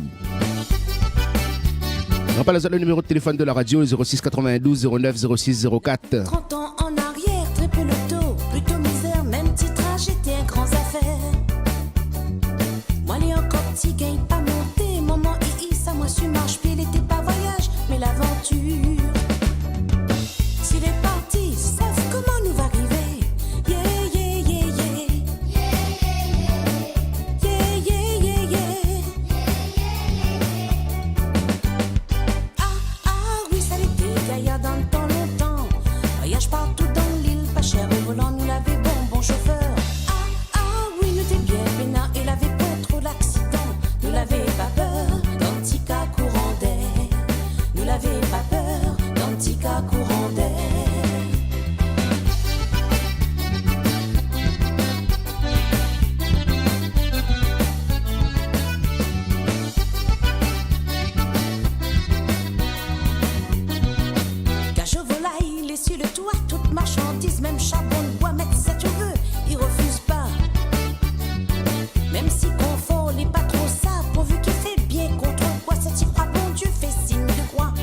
Je rappelle le numéro de téléphone de la radio, 06 92 09 06 04. 30 ans en arrière, très peu l'auto, plutôt misère, même titrage, j'étais un grand affaire. Moi, les encore petit gagne pas monter, maman, ça, moi, je marche, puis il était pas voyage, mais l'aventure. S'il est parti, savent comment nous va arriver. Partout dans l'île, pas cher au volant, nous l'avait bon chauffeur. Oui, nous t'es bien peinard, il avait pas trop l'accident. Nous l'avait pas peur, dans petit cas courant d'air. Nous l'avait pas peur, dans petit cas courant d'air. gaz, même charbon de bois, mettre ça tu veux, il refuse pas. Même si confort, n'est pas trop ça, pourvu qu'il fait bien contre quoi, ça t'y croit bon, tu fais signe de croix.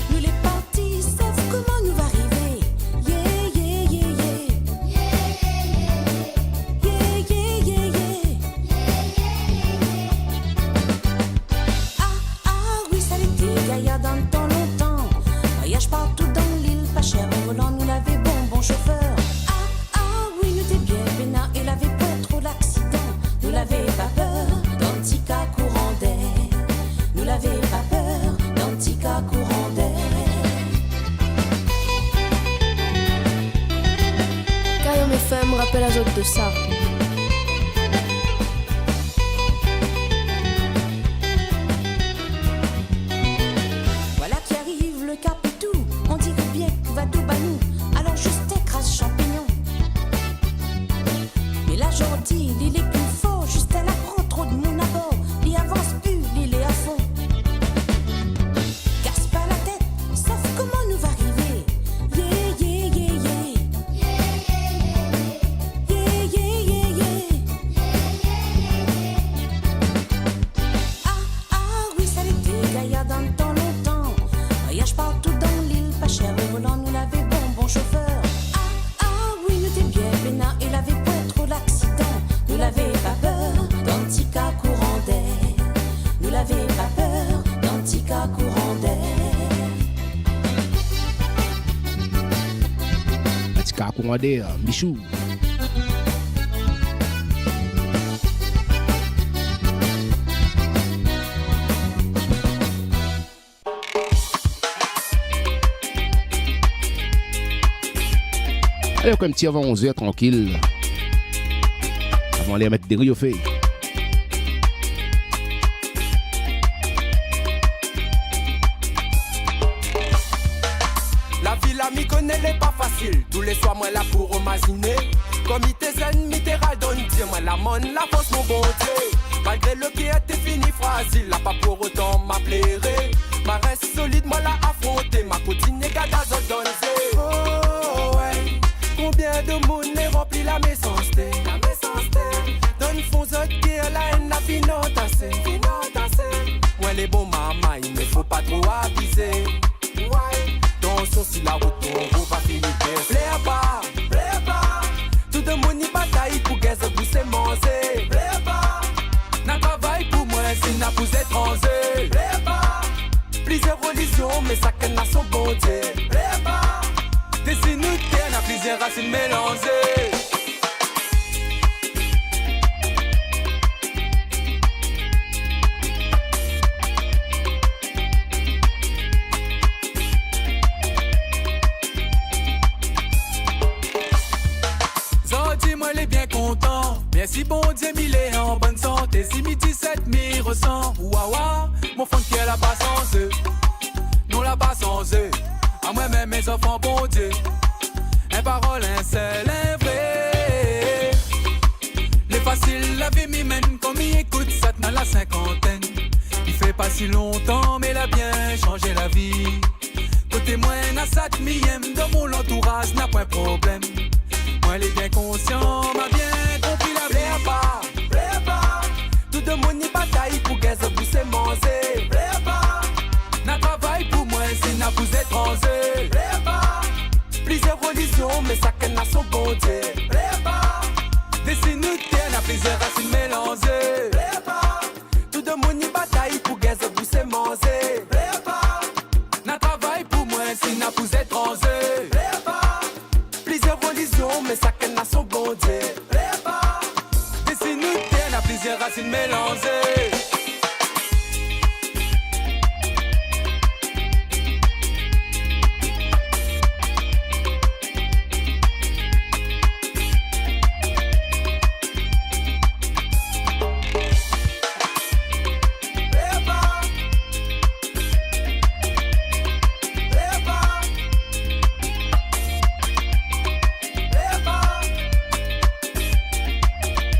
Nous les partis savent comment nous va arriver. Yeah, yeah, yeah, yeah. Yeah, yeah, yeah, yeah. Ah, oui, ça l'était, gaillard dans le temps longtemps. Voyage partout dans l'île, pas cher, au volant, nous l'avait bon chauffeur. Ah, oui, nous t'es bien peinard, il avait pas trop l'accident. Nous l'avait pas peur, dans petit cas courant d'air. Nous l'avait pas peur, dans petit cas courant d'air. Kayom FM rappelle à autres de ça. Voilà qui arrive le cap et tout. On dirait bien que va tout bas nous. Alors juste écrase champignon. Mais la gentille, il est plus fort. Juste elle apprend trop de monde à bord. Il avance plus, il est à fond. Casse pas la tête, sauf comment nous va arriver. Yeah, yeah, yeah, yeah. Yeah, yeah, yeah, yeah. Ah, oui, ça l'était, gaillard dans le temps longtemps. Voyage partout dans l'île, pas cher, au volant, nous l'avait bon chauffeur. Ah, oui, nous t'es bien peinard, il avait pas trop l'accident. Nous l'avait pas peur, dans petit cas courant d'air. Nous l'avait pas peur, dans petit cas courant d'air. Petit cas courant d'air, Michou. Allez, comme petit avant 11h, tranquille. Avant d'aller mettre des riz au feu. La vie là m'y connaît, elle est pas facile. Tous les soirs moi là pour imaginer. Comité zen, mitéral donne Dieu. Moi la monne, la force mon bon Dieu. Malgré le qui était fini fragile, là pas pour autant m'applérer. Ma reste solide, moi l'a affronté. Ma poutine est gada donne. Oh ouais. Combien de monde est rempli la méchanceté. La méchanceté. Donne fond qui est la haine, la financée. Moi les bons mamas, il ne faut pas trop aviser. Ouais. Attention si la route on va finir. Plaît pas. Tout le monde y bataille pour qu'elle se pousse et manger. Plaît pas. N'a travail pour moi, c'est n'a pousse étranger. Plaît pas. Plusieurs religions, mais chacun a son bon Dieu. Plaît pas. Dessine nous terre, a plusieurs racines mélangées. Dis-moi les bien content. Merci bon Dieu, il est en bonne santé. Si midi 17 m'y ressent. Ouah, mon fond qui est la pas sans eux. Nous la pas sans eux. À moi-même mes enfants, bon Dieu. Un parole, un seul, un vrai. Les faciles, la vie m'y mène. Comme il écoute ça dans la cinquantaine. Il fait pas si longtemps, mais il a bien changé la vie. Côté moi, n'a ça de m'aime. Dans mon entourage, n'a pas de problème. Moi, elle est bien conscient, m'a bien compris la plaît pas. Tout le monde y bataille pour qu'elle se pousse et manger. N'a travail pour moi, c'est n'a vous étranger. Plusieurs religions, mais chacun a son bon Dieu. Dessine nous terre, n'a plusieurs racines mélangées. Tout le monde y bataille pour qu'elle se pousse et manger. N'a travail pour moi, c'est n'a vous étranger. Plusieurs religions, mais chacun a son bon Dieu. Dessine nous terre, n'a plusieurs racines mélangées.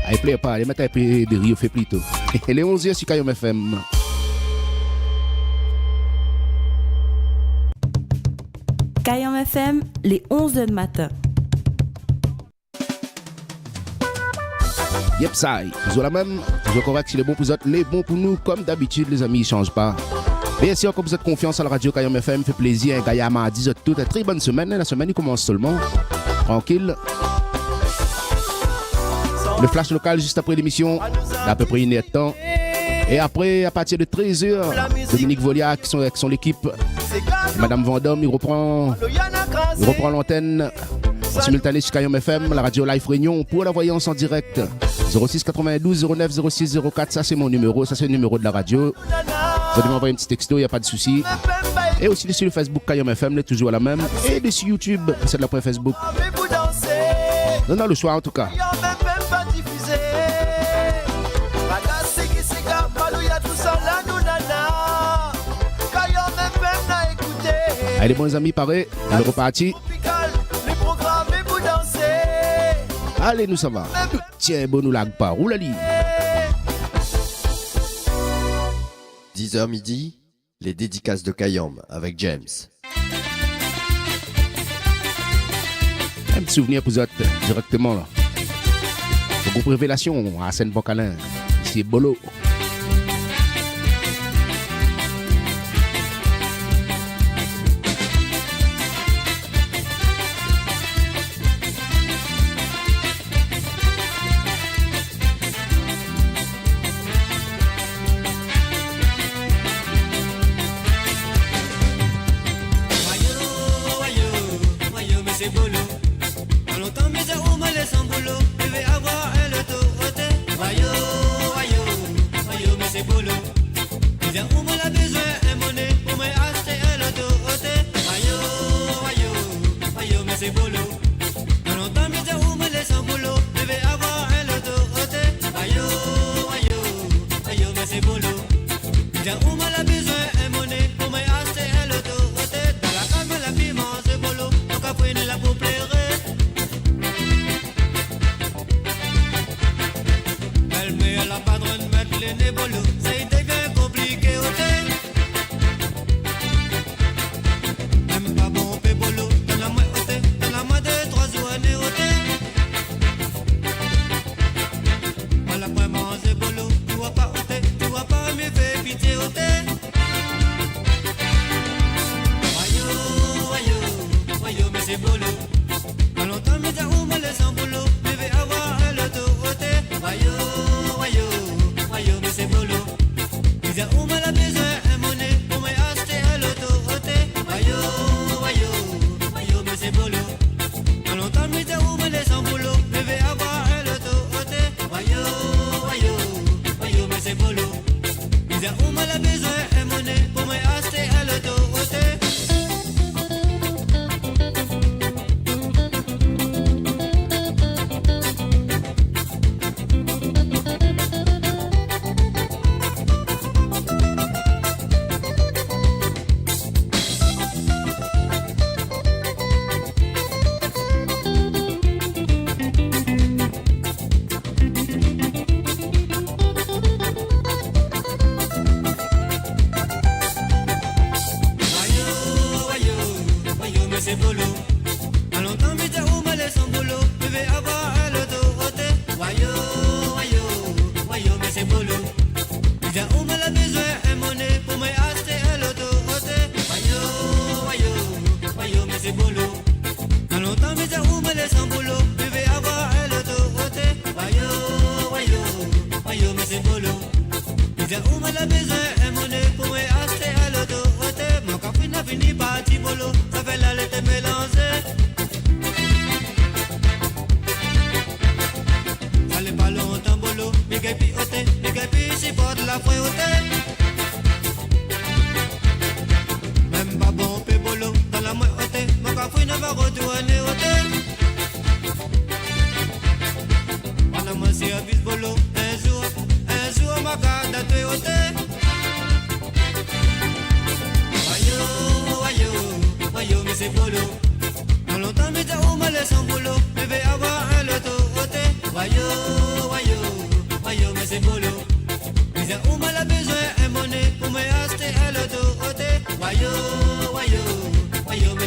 Allez, plaît pas, allez mettre un peu de riz au feu plutôt. Les 11h sur Kayom FM. Kayam FM, les 11h du matin. Yep, ça, toujours la même. Toujours correct, si les bons pour vous, les bons pour nous. Comme d'habitude, les amis, ils ne changent pas. Bien sûr, comme vous êtes confiance à la radio Kayam FM, fait plaisir. Kayam a 10h toute une très bonne semaine. La semaine, il commence seulement. Tranquille. Le flash local juste après l'émission, à peu près une heure de temps. Et après, à partir de 13h, Dominique Volia, qui sont avec son équipe, Madame Vendôme, il reprend l'antenne en simultané sur Kayam FM, la radio Live Réunion, pour la voyance en direct. 06 92 09 06 04, ça c'est mon numéro, ça c'est le numéro de la radio. Vous devez m'envoyer un petit texto, il n'y a pas de souci. Et aussi sur le Facebook Kayam FM, toujours à la même. Et dessus YouTube, c'est de la page Facebook. Non, le soir en tout cas. Allez, bons amis, pareil, on est reparti. Allez, nous ça va. Tiens, bon, nous lag pas. Roule la ligne. 10h midi, les dédicaces de Kayam avec James. Un petit souvenir pour vous autres, directement là. Le groupe Révélation à Seine-Bocalin. Ici, Bolo.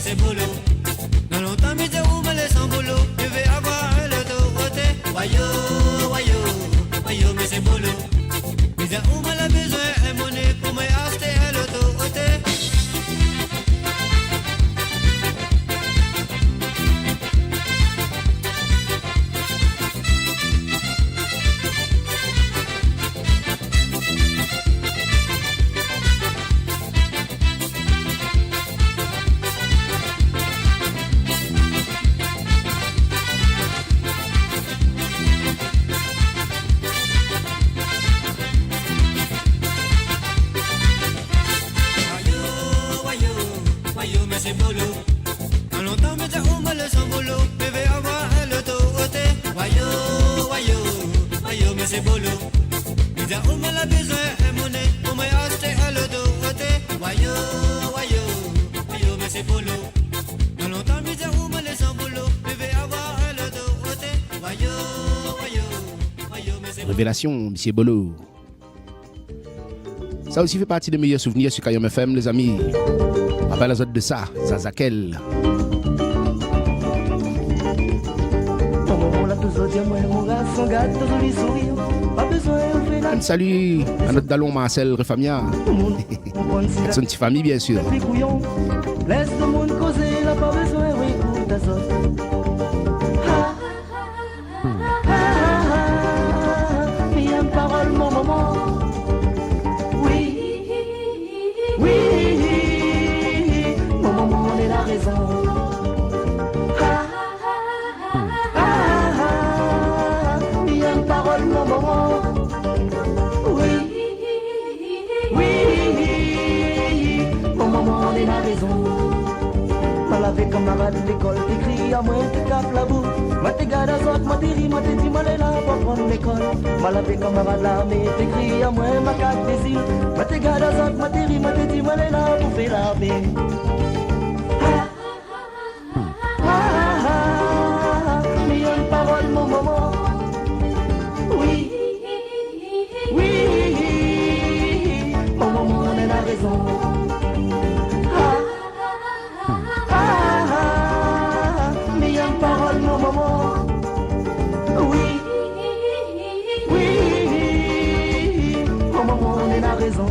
c'est boulot. Dans longtemps, mais c'est où me laisse en boulot. Je vais avoir le Dorothée. Wayo, wayo, wayo, mais c'est boulot. Mais c'est où me la besoin et monnaie pour me acheter le Dorothée. Révélation, Monsieur Bolo. Ça aussi fait partie des meilleurs souvenirs sur Kayom FM, les amis. Rappelle les autres de ça, Zazakel. Un salut à notre dalon Marcel Refamia. Et son petite famille, bien sûr. Laisse le monde causer, là pas besoin, oui, écoute ta zone. Parole, mon maman. Oui, oui, mon maman, on est la raison. Il y a une parole, mon maman. Oui, oui, mon maman, on est la raison. Mal avec camarade de l'école, t'écris à moi, t'es cap la boue. Moi t'es gars d'azot, moi t'es ri, moi t'es dit, moi t'es là pour prendre l'école. Mal avec camarade là, mais t'écris à moi, ma carte des îles. Moi t'es gars d'azot, moi t'es ri, moi t'es dit, moi t'es là pour faire la paix. Mais y'a une parole, mon maman. Oui, oui, mon maman, on est la raison. Parole, mon maman. Oui, oui, mon maman, on est la raison.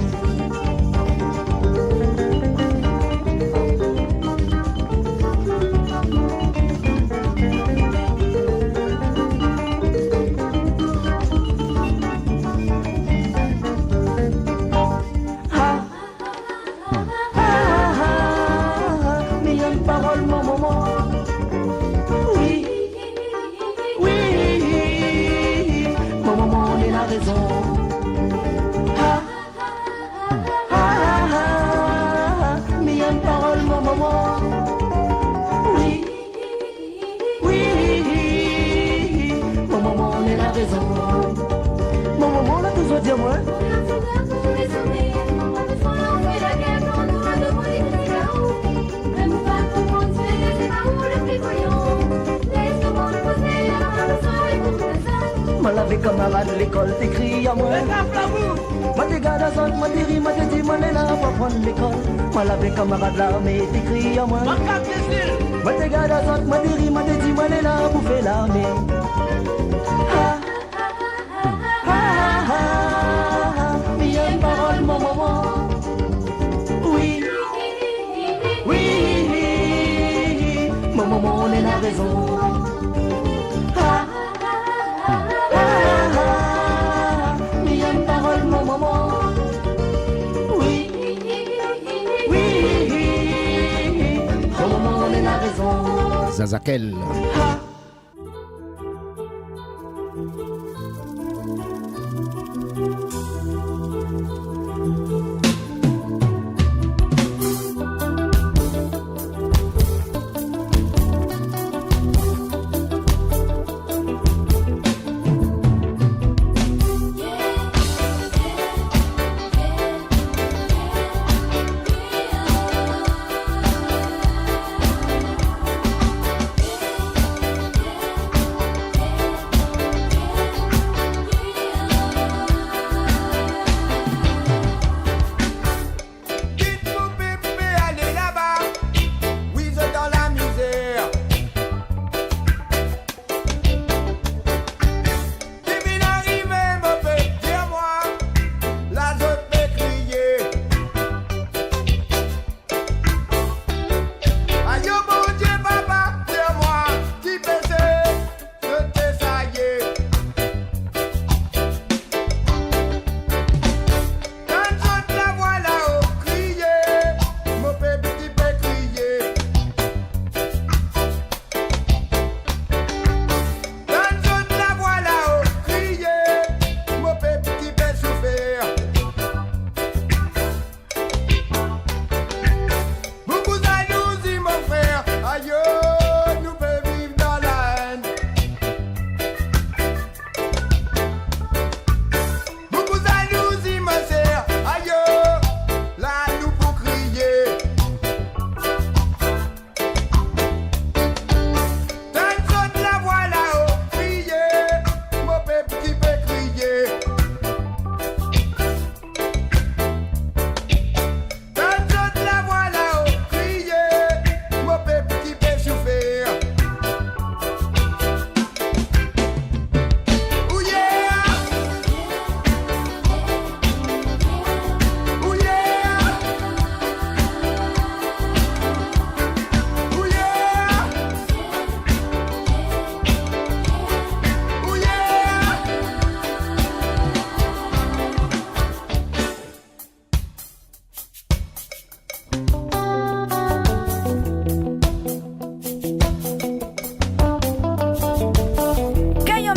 Mais il y a une parole, mon maman. Mais y a une parole, mon maman. Oui, oui, mon maman, on est la raison. Mon maman, là, toujours dire moi. Mal avec camarade de l'école, t'écris à moi. Moi t'es gars d'azot, moi t'es ri, moi t'es dit, moi t'es là pour prendre l'école. Mal avec camarade là, mais t'écris à moi. Moi t'es gars d'azot, moi t'es ri, moi t'es dit, moi t'es là pour faire l'armée. Mais y'a une parole, mon maman. Oui, oui, mon maman, on est la raison. Mon maman, oui, oui, mon maman, on est la raison. Zazakel.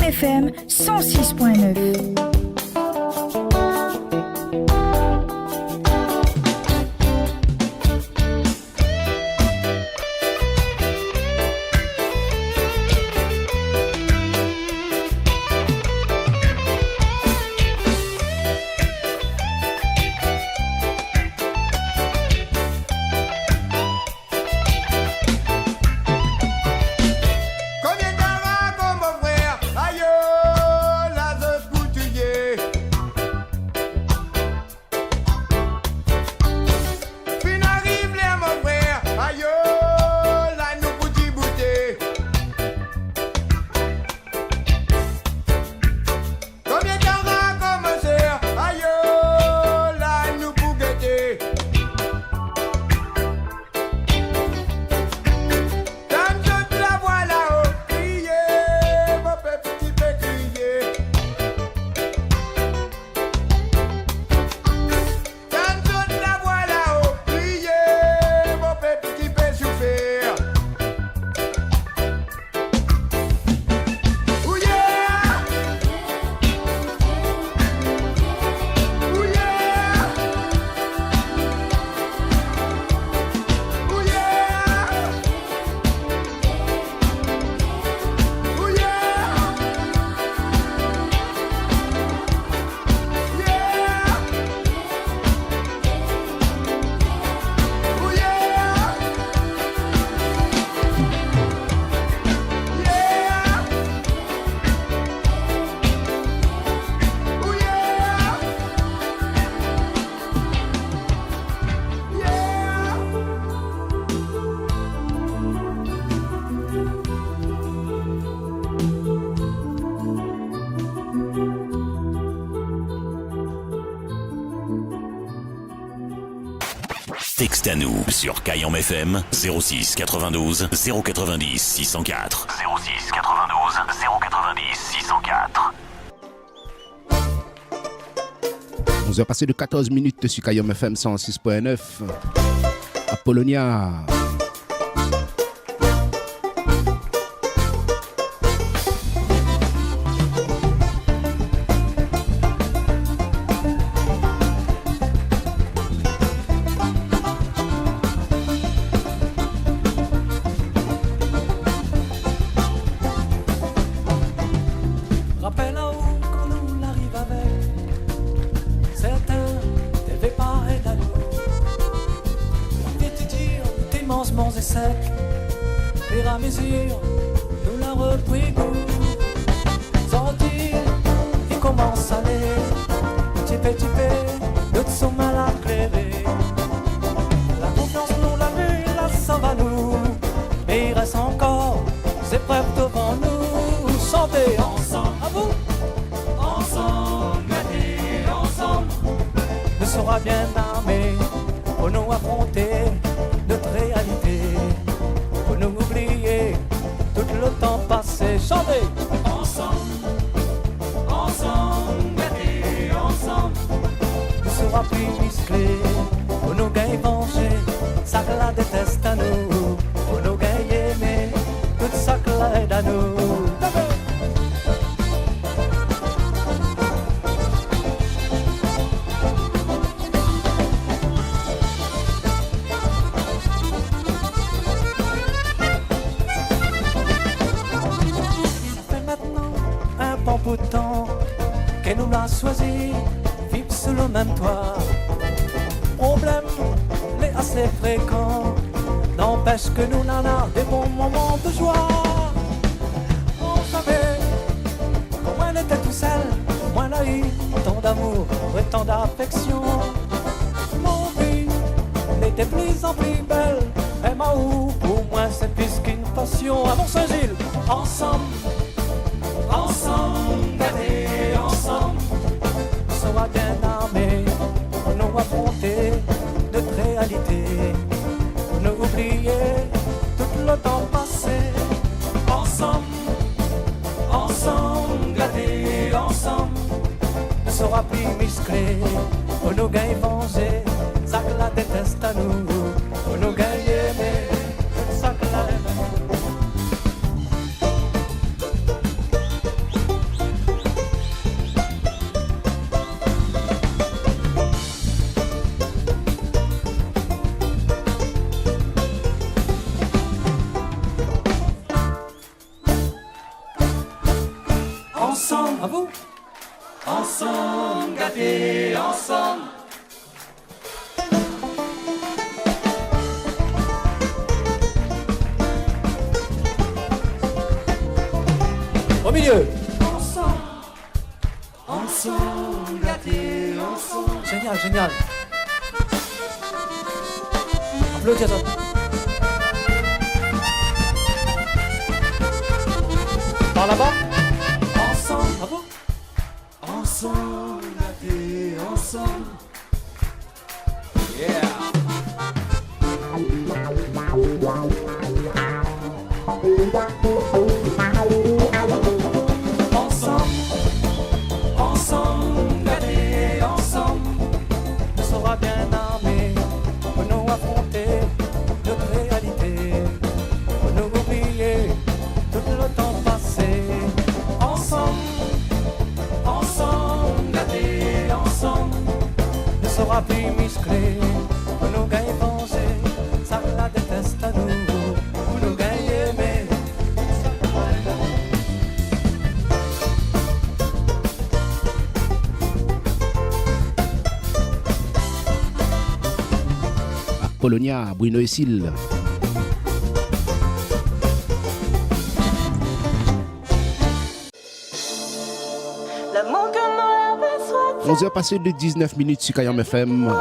FM 106.9. Texte à nous sur Kayam FM 06 92 090 604. 06 92 090 604. 11h passé de 14 minutes sur Kayam FM 106.9. Apollonia. Ensemble, à vous. Ensemble, gâtés, ensemble. Au milieu. Ensemble, ensemble, gâtés, ensemble. Génial, génial. Applaudis à toi. Par là-bas. Ensemble, bravo. Ensemble, gâtés, ensemble. Yeah. Ensemble, gâtés, ensemble. On sera bien armés pour nous affronter notre réalité, pour nous oublier tout le temps passé. Ensemble, ensemble, gâtés, ensemble. Ne sera plus musclé pour nous gagner venger. Ça la déteste à nous pour nous gagner aimer. Polonia, Bruno et Sil. L'amour que nous l'avons souhaité. 11h passées de 19 minutes sur Kayam FM.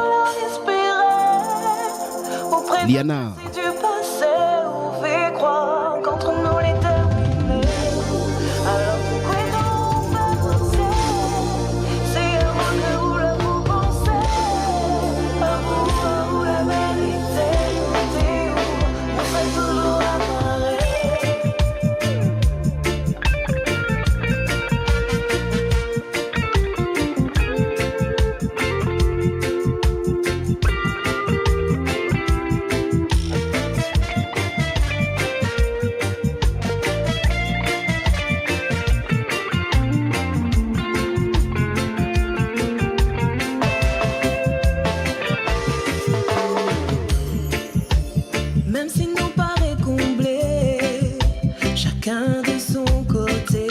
Liana. Si tu passais ou fais croire qu'entre nous les terminés. Alors pourquoi donc avancer? C'est à moi que vous le vous pensez. À vous la vérité. C'est où on serait toujours amarrés. Même si nous paraît comblés, chacun de son côté.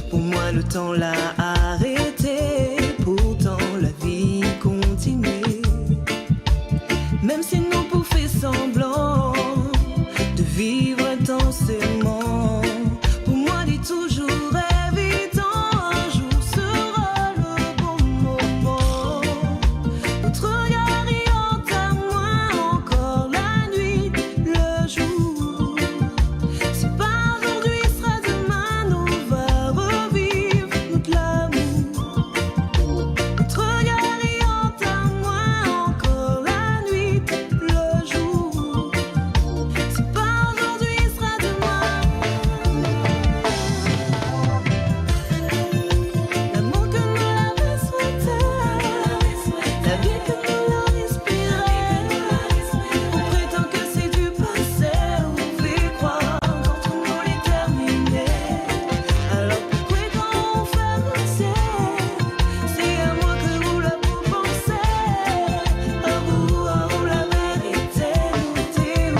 Pour moi le temps l'a arrêté, pourtant la vie continue. Même si nous pouvons faire semblant de vivre intensément, pour moi dit toujours évident, un jour sera le bon moment. Notre regard y entame moins encore la nuit, le jour. C'est pas aujourd'hui, sera demain, on va revivre notre l'amour. Notre regard y entame moins encore la nuit, le jour. C'est pas aujourd'hui, sera demain. L'amour que nous l'avons souhaité, la vie que nous l'avons respirée. On prétend que c'est du passé, on fait croire qu'entre nous les terminés. Alors pourquoi quand on fait avancer? C'est à moi que vous le vous pensez. À vous la vérité. T'es où?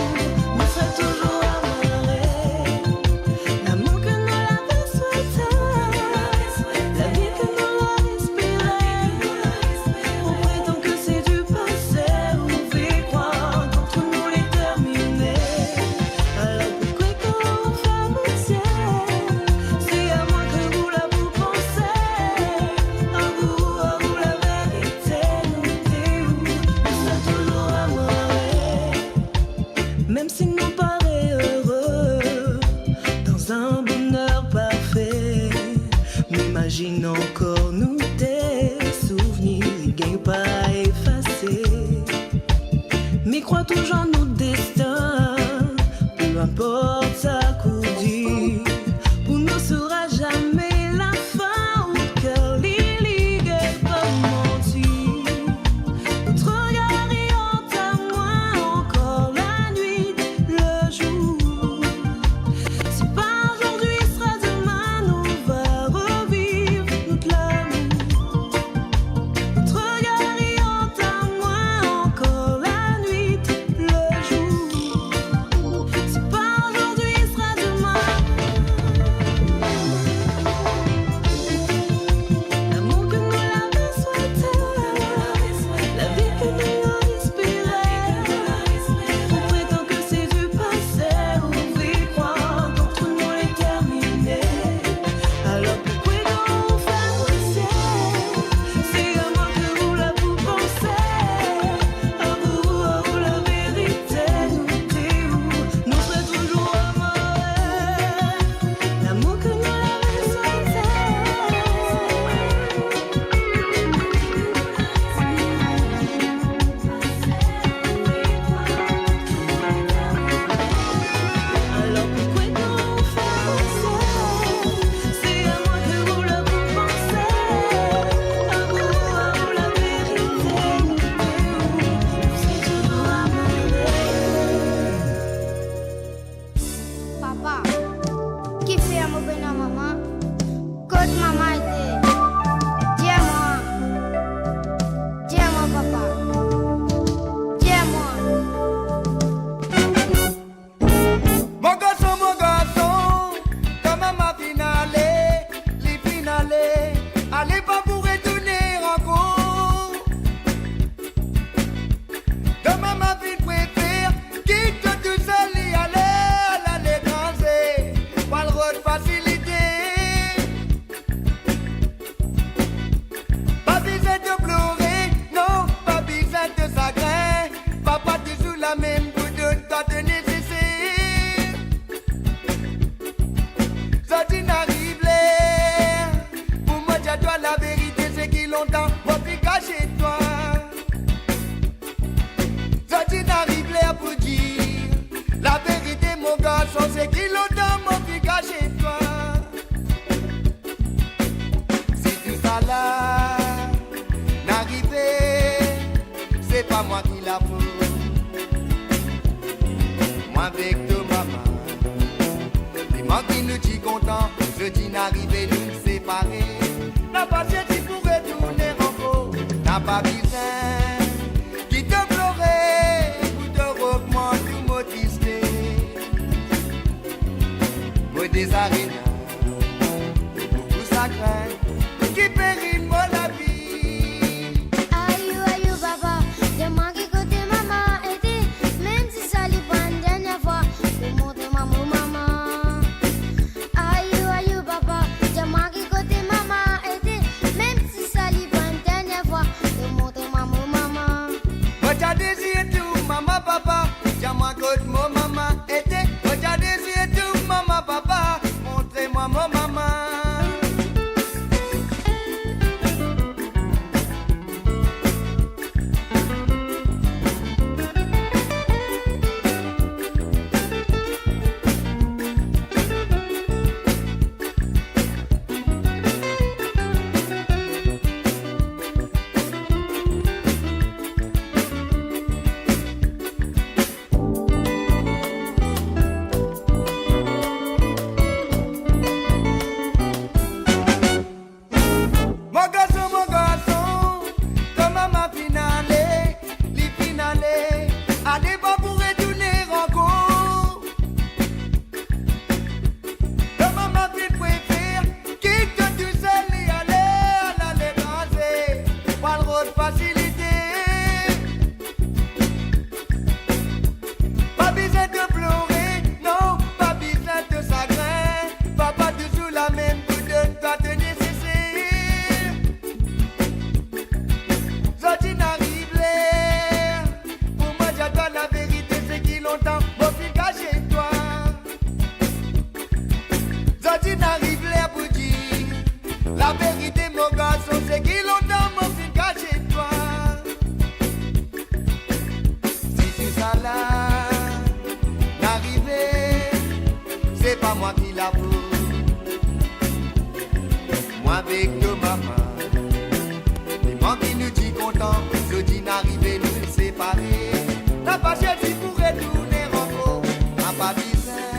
On serait toujours amarrés. L'amour que nous l'avons souhaité, la vie que nous l'avons respirée. On prétend que c'est du passé, on fait croire qu'entre nous les terminés. Alors pourquoi quand on fait avancer? C'est à moi que vous la vous pensez. À vous la vérité. T'es où? On serait toujours amarrés. Même si nous paraît heureux dans un bonheur parfait, m'imagine encore nous des souvenirs, ils gagnent pas à effacer. Mais crois toujours nos destins, peu importe sa coup dur, pour nous sera jamais la fin. Au cœur, les ligues pas mentir. Notre regard y entame moins encore la nuit, le jour. C'est pas aujourd'hui, sera demain, on va revivre notre c'est qu'il longtemps mon vie caché toi. Si tout ça là n'arrivait, c'est pas moi qui l'a fait. Moi avec deux mamans, les moi qui nous dit content, je dis n'arriver nous nous séparer. N'a pas cherché pour retourner en faux, n'a pas besoin qui te pleurer, pour te augmenter tout motisté. Moi des arénas, beaucoup ça craint, qui périt mon la vie. Aïe, aïe, papa, j'ai manqué côté maman, aidé, même si ça lui prend une dernière fois, pour montrer maman, maman. Aïe, aïe, papa, j'ai manqué côté maman, aidé, même si ça lui prend une dernière fois, pour montrer maman, maman. Moi j'ai désiré tout, maman, papa, j'ai manqué côté mon maman, aidé. Moi j'ai désiré tout, maman, papa, montrez-moi mon maman. Mon garçon, comme maman finale, les finale, allez pas pour retourner encore. Comme maman fin préfère, quitte tout seul et aller à l'étranger, pas le road facilité. Pas besoin de pleurer, non, pas besoin de chagrin, papa toujours la même pour de toi te nécessaire. Zoti n'arrive l'air. Pour moi j'adore la vérité, c'est qui longtemps mon fil caché toi. Zoti n'arrive l'air pour dire la vérité mon garçon, c'est qui longtemps mon fil caché toi. Si tout ça là n'arrivait, c'est pas moi qui l'a fait. Moi avec deux mamans, moi qui nous dit content, je dis n'arriver nous séparer. N'a pas cherché pour retourner en faux, n'a pas besoin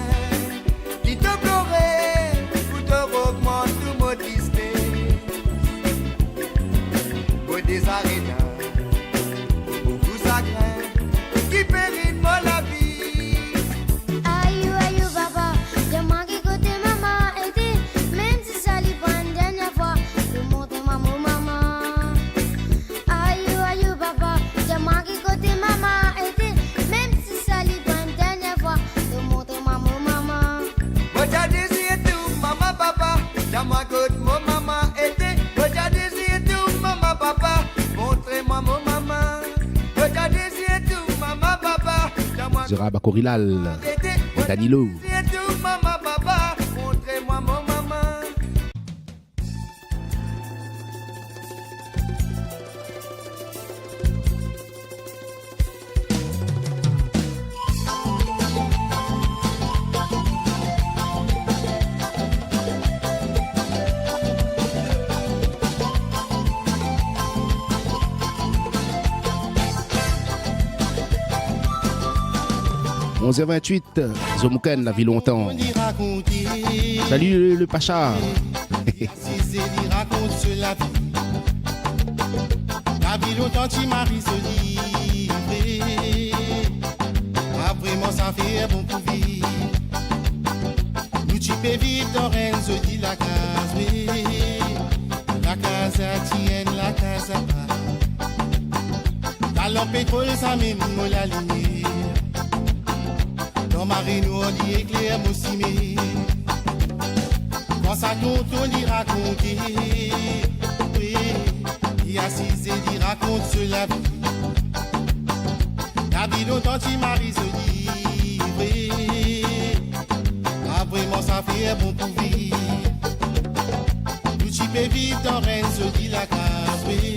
qui te pleurer, pour te augmenter tout modisté. Pour des arénas, beaucoup ça craint, qui périt de moi la vie. Aïe, aïe, papa, j'ai manqué côté maman, aidé, même si ça lui prend une dernière fois, pour montrer maman, maman. Aïe, aïe, papa, j'ai manqué côté maman, aidé, même si ça lui prend une dernière fois, pour montrer maman, maman. Moi j'ai désiré tout, maman, papa, j'ai moi côté mon maman, aidé. Moi j'ai désiré tout, maman, papa, montrez-moi mon maman. Moi j'ai désiré tout, maman, papa, j'ai moi Zera Bakorilal, aidé. Danilo. Désiré tout, maman, papa, montrez-moi mon maman. « 11h28, Zomouken, la vie longtemps. Salut le Pacha. Si raconte sur la vie, la vie longtemps tu m'as résolu. Après ça fait bon pour vivre. Nous tu peux vivre dans Renzo dit la case, oui. La casa tienne, la casa pas. La lampe pétrole ça même la lumière. Dans ma réunion on dit éclaire mon cimé. Quand ça compte on y raconte. Oui, il y a six et il raconte sur la vie. La vie longtemps tu m'as résolu. Oui, après ça fait bon pour vivre. Nous tu peux vivre dans Renzo dit la case, oui.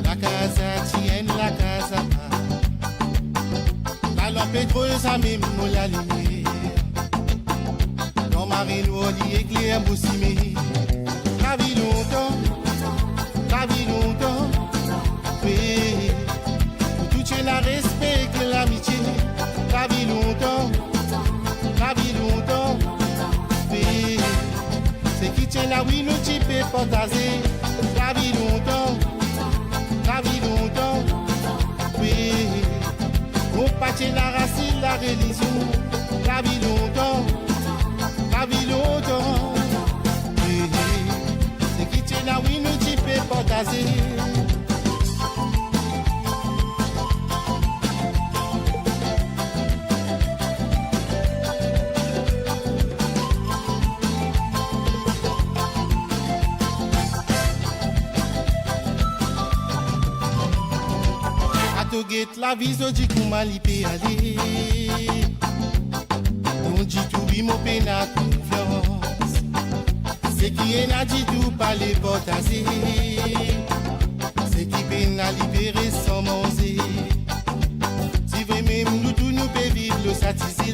La casa tienne, la casa pas. La lampe pétrole ça même la lumière. Marine Wally éclaire Boussimé. La vie longtemps, oui. Pour tout tient la respect et l'amitié. La vie longtemps, oui. C'est qui tient la oui nous type partager. La vie longtemps, oui. On partit la racine, la religion. La vie longtemps, oui. C'est qui tient la oui nous type partager. La vie so dit qu'on m'a lipé aller. On dit tout oui mon peine à confiance. C'est qui est n'a dit tout pas les potasser. C'est qui peine à libérer sans manger. Si vrai même nous tous nous peut vivre le satisfait.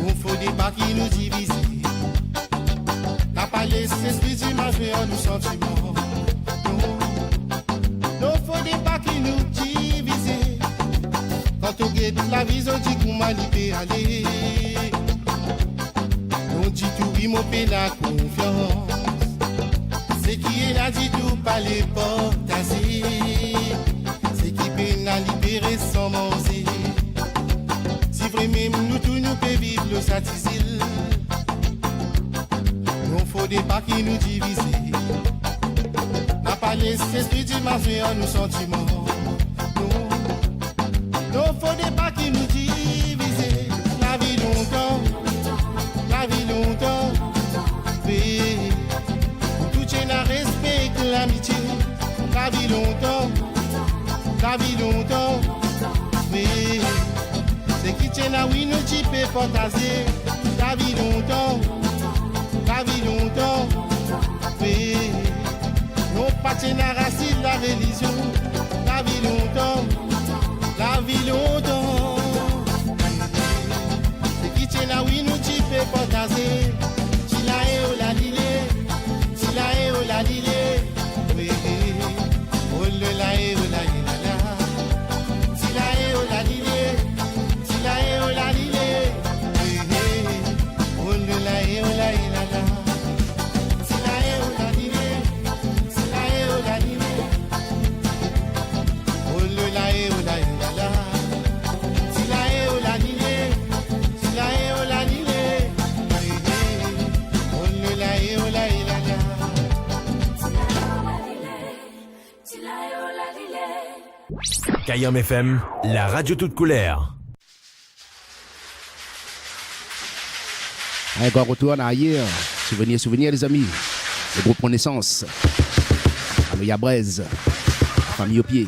On faut des pas qui nous divisent. N'a pas laissé esprit du majeur nous sentiments. Des pas qui nous divisent. Quand on guette la vie, on dit qu'on m'a libéré aller. On dit tout, oui, mon peine à confiance. C'est qui est là, dit tout, pas les portager. C'est qui peine à libérer sans manger. Si vraiment nous tous nous peut vivre le satisfait. On faut des pas qui nous divisent. N'a pas laissé esprit du marché en nos sentiments. Non, faut des pas qui nous divisent. La vie longtemps, oui. Tout tient à respect et l'amitié. La vie longtemps, oui. C'est qui tient à oui nous type et partager. La vie longtemps, oui. Non pas tient la racine, la religion. La vie longtemps. C'est qui tient la oui nous type et partager. Si la est ou la lile, oui. Oh le la est ou la la. Si la est ou la lile, oui. Oh le la est ou la la. Kayom FM, la radio toute couleur. Encore retour en arrière. Souvenir les amis. Le groupe Renaissance. Famille à Braise. Famille au pied.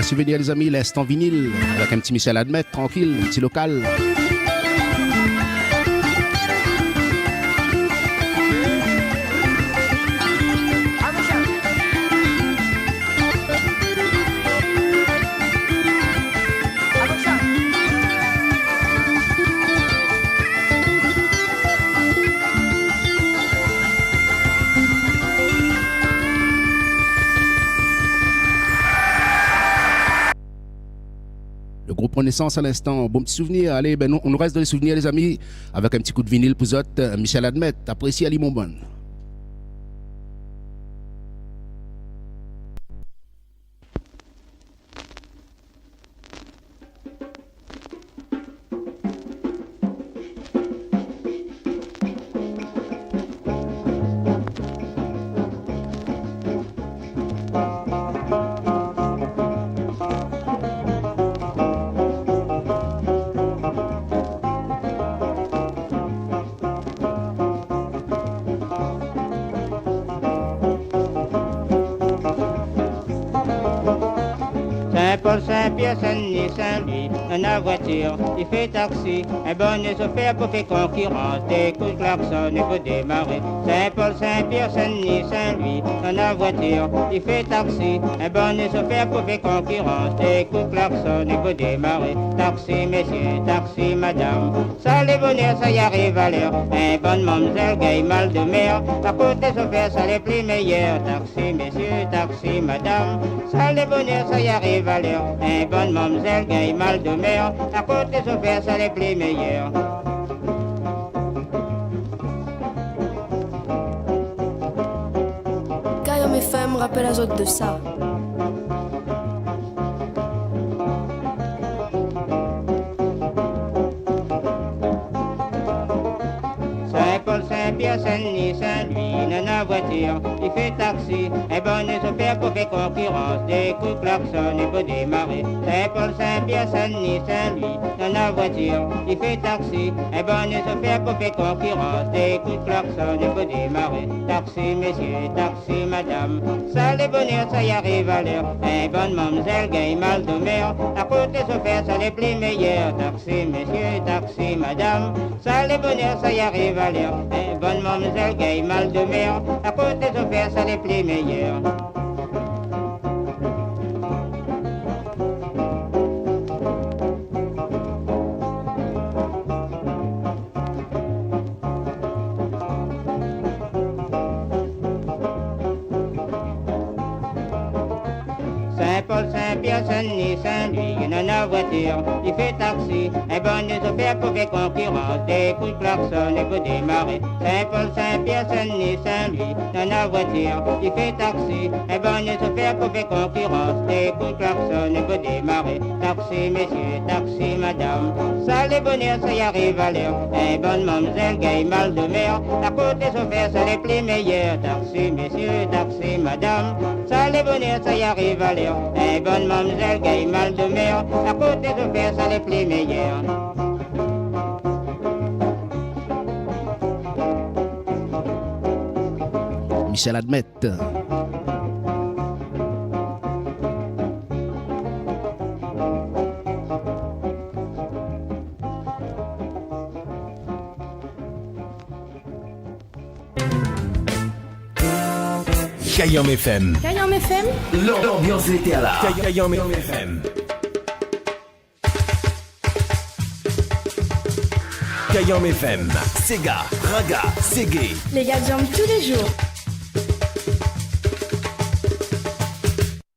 souvenir les amis, l'Est en vinyle, avec un petit Michel Admet, tranquille, un petit local. Renaissance à l'instant, bon petit souvenir. Allez, ben on nous reste dans les souvenirs les amis, avec un petit coup de vinyle pour autres. Michel Admet, apprécie Ali Monbon. Saint-Pierre-Saint-Denis, Saint-Louis, dans la voiture, il fait taxi, un bon chauffeur pour faire concurrence, des coups de klaxon et pour démarrer. Saint-Paul, Saint-Pierre, Saint-Denis, Saint-Louis, dans la voiture, il fait taxi, un bon chauffeur pour faire concurrence, des coups de klaxon et pour démarrer. Taxi, messieurs, taxi, madame, ça les bonheurs, ça y arrive à l'heure, un bon mademoiselle, gagne mal de mer, à côté chauffeur, ça les plus meilleurs. Taxi, messieurs, taxi, madame, ça les bonheurs, ça y arrive à l'heure, un bon mademoiselle, gagne mal de mer, à côté chauffeur, ça les plus meilleurs. Kayom FM rappelle à autres de ça. Saint-Paul, Saint-Pierre, Saint-Denis, Saint-Louis, dans la voiture, il fait taxi, un bon chauffeur pour faire concurrence, des coups de klaxon et pour démarrer. Saint-Paul, Saint-Pierre, Saint-Denis, Saint-Louis, dans la voiture, il fait taxi, un bon chauffeur pour faire concurrence, des coups de klaxon et pour démarrer. Taxi, messieurs, taxi, madame, ça les bonheurs, ça y arrive à l'heure, un bon mademoiselle gagne mal de mer, à côté chauffeur, ça les plus meilleurs. Taxi, messieurs, taxi, madame, ça les bonheurs, ça y arrive à l'heure, un bon mademoiselle gagne mal de mer, à côté chauffeur, ça les plus meilleurs. Saint-Paul, Saint-Pierre, Saint-Denis, Saint-Louis, dans la voiture, il fait taxi, un bon chauffeur pour faire concurrence, des coups de klaxon et pour démarrer. Saint-Paul, Saint-Pierre, Saint-Denis, Saint-Louis, dans la voiture, il fait taxi, un bon chauffeur pour faire concurrence, des coups de klaxon et pour démarrer. Taxi, messieurs, taxi, madame, ça les bonheurs, ça y arrive à l'heure, un bon mademoiselle gagne mal de mer, à côté chauffeur, ça les plus meilleurs. Taxi, messieurs, taxi, madame, ça les bonheurs, ça y arrive à l'heure, un bon mademoiselle gagne mal de mer, à côté chauffeur, ça les plus meilleurs. Michel Admet. Kayom FM. Kayom FM. L'ambiance l'été à la Kayom FM. Kayom FM. Sega, Raga, Ségué. Les gars dorment tous les jours.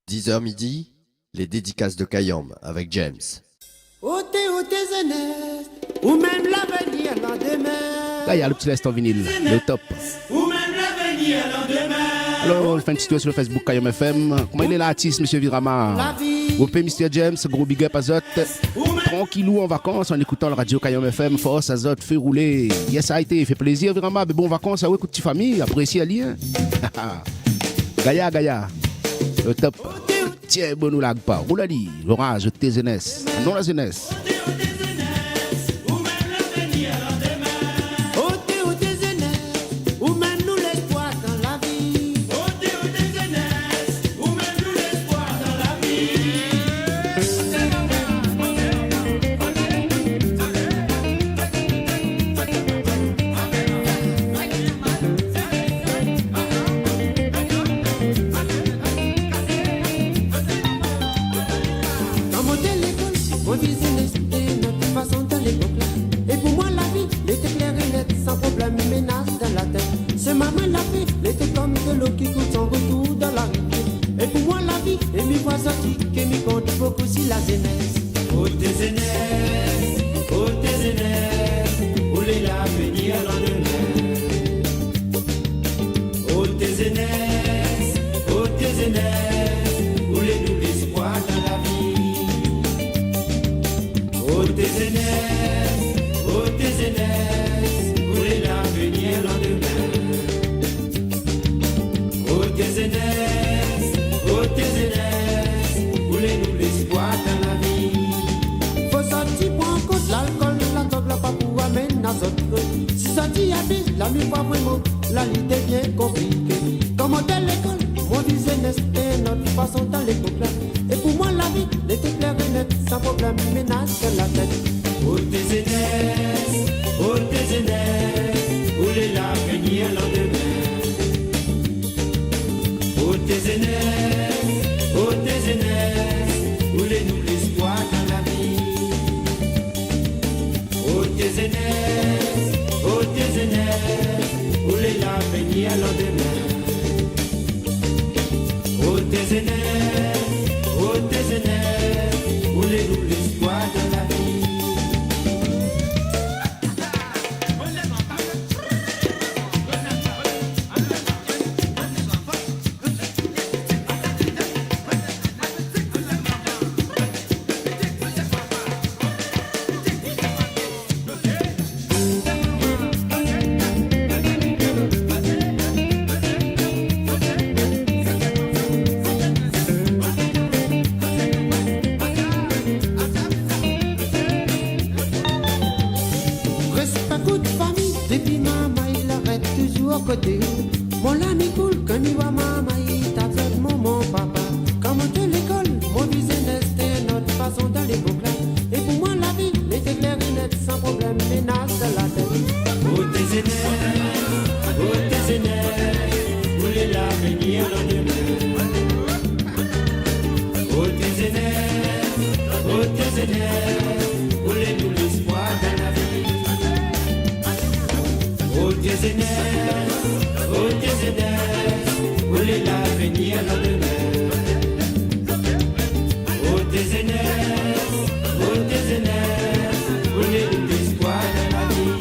10h midi, les dédicaces de Kayom avec James. Ôtez Zénès, ou même l'avenir lendemain. Là, il y a le petit lest en vinyle, le top. Ou même l'avenir lendemain. Alors, on fait une petite sur le Facebook Kayom FM. Comment il est l'artiste, monsieur Virama? Groupe Mr. James, gros big up à Zot. Tranquillou en vacances en écoutant la radio Kayom FM. Force à Zot, fait rouler. Yes, ça a été, fait plaisir Virama. Mais bon vacances, ouais, écoute, petite famille, apprécie à lire. Gaïa, le top. Tiens, bon, nous lag pas. Roulali, l'orage, tes zénès. Non, la zénès. autres. Si ça dit à vie, la mi pas vraiment, la vie devient compliquée. Comment à l'école, mon business est notre façon dans l'époque là. Et pour moi la vie était claire et nette, sans problème, menace la tête. Oh tes aînés, où les larmes venir le lendemain. Oh tes aînés, où les nous l'espoir dans la vie. Oh tes aînés, où les larmes venir le lendemain. Oh tes aînés, où les nous l'espoir dans la vie. Mon ami cool, quand il voit maman, il t'appelle mon papa. Comment de l'école, mon business, c'était notre façon d'aller pour là. Et pour moi, la vie était claire et nette, sans problème, menace de la tête. Oh tes aînés, où les larmes venir le lendemain. Oh tes aînés, où les nous l'espoir dans la vie. Oh tes aînés, où les larmes venir le lendemain. Oh tes aînés, où les nous l'espoir dans la vie.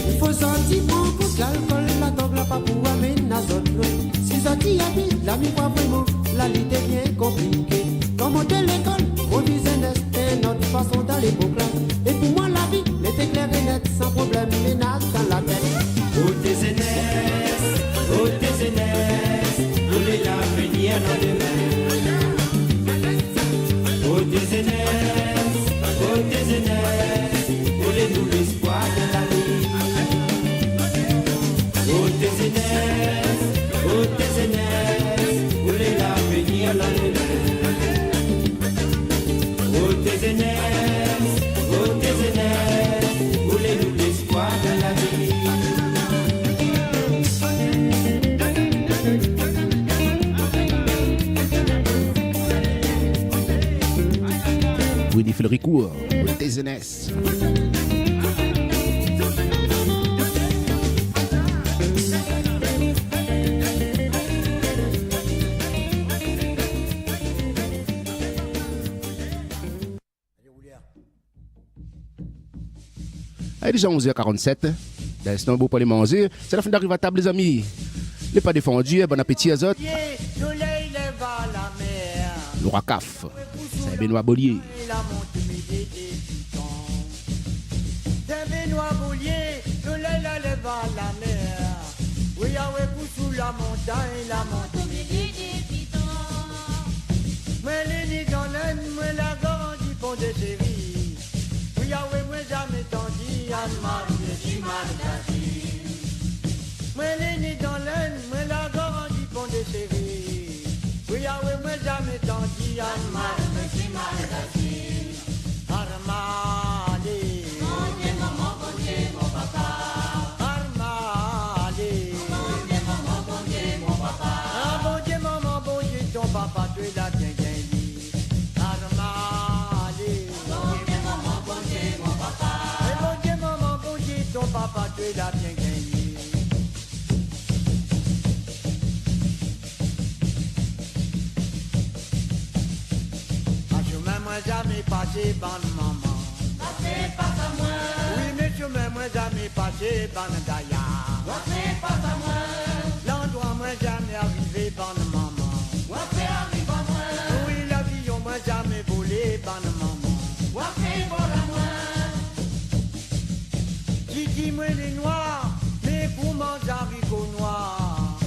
Il faut sentir bon pour l'alcool, la drogue, la papou, amène à autres. Si ça t'y habite, la mi pas vraiment, la vie devient compliquée. Comment de l'école, mon business, c'était notre façon d'aller pour là. Et pour moi, la vie était claire et nette, sans problème, menace dans la tête. Oh tes aînés, où les larmes venir le lendemain. Oh tes aînés, où les nous l'espoir de la vie. Oh tes aînés, où les larmes venir le lendemain. Oh tes aînés, où les nous l'espoir de la vie. Willy Felricourt, tes aînés. Il est déjà 11h47. C'est un beau pour les manger. C'est la fin d'arriver à table, les amis. Les pas défendus, bon appétit à autres. Laura Caf, c'est Benoît Bollier. Benoît Bollier, soleil la lève à la mer. Oui, Yahweh pousse sous la montagne, la montagne des pitons. Mais les nids dans l'aine, moi la gorge du pont de Séville. Oui, Yahweh, moi jamais tendu, Anne-Marie, du Margasie. Moi les nids dans l'aine, moi la gorge du pont de Séville. Oui, Yahweh, moi jamais tendu, Anne-Marie, du Margasie. Armali. Papa, tu es la bien gagné. Armali. Bon Dieu, maman, bon Dieu, mon papa. Et bon Dieu, maman, bon Dieu, ton papa, tu es la bien gagné. Un chemin, moi, jamais passé, bonne maman. Passé, passe à moi. Oui, mais chemin, moi, jamais passé, bonne Daya. Passé, passe à moi. L'endroit, moi, jamais arrivé, bonne maman. Oui, l'avion m'a jamais volé, bonne maman. Qui dit moi les noirs, mais pour manger haricots noirs.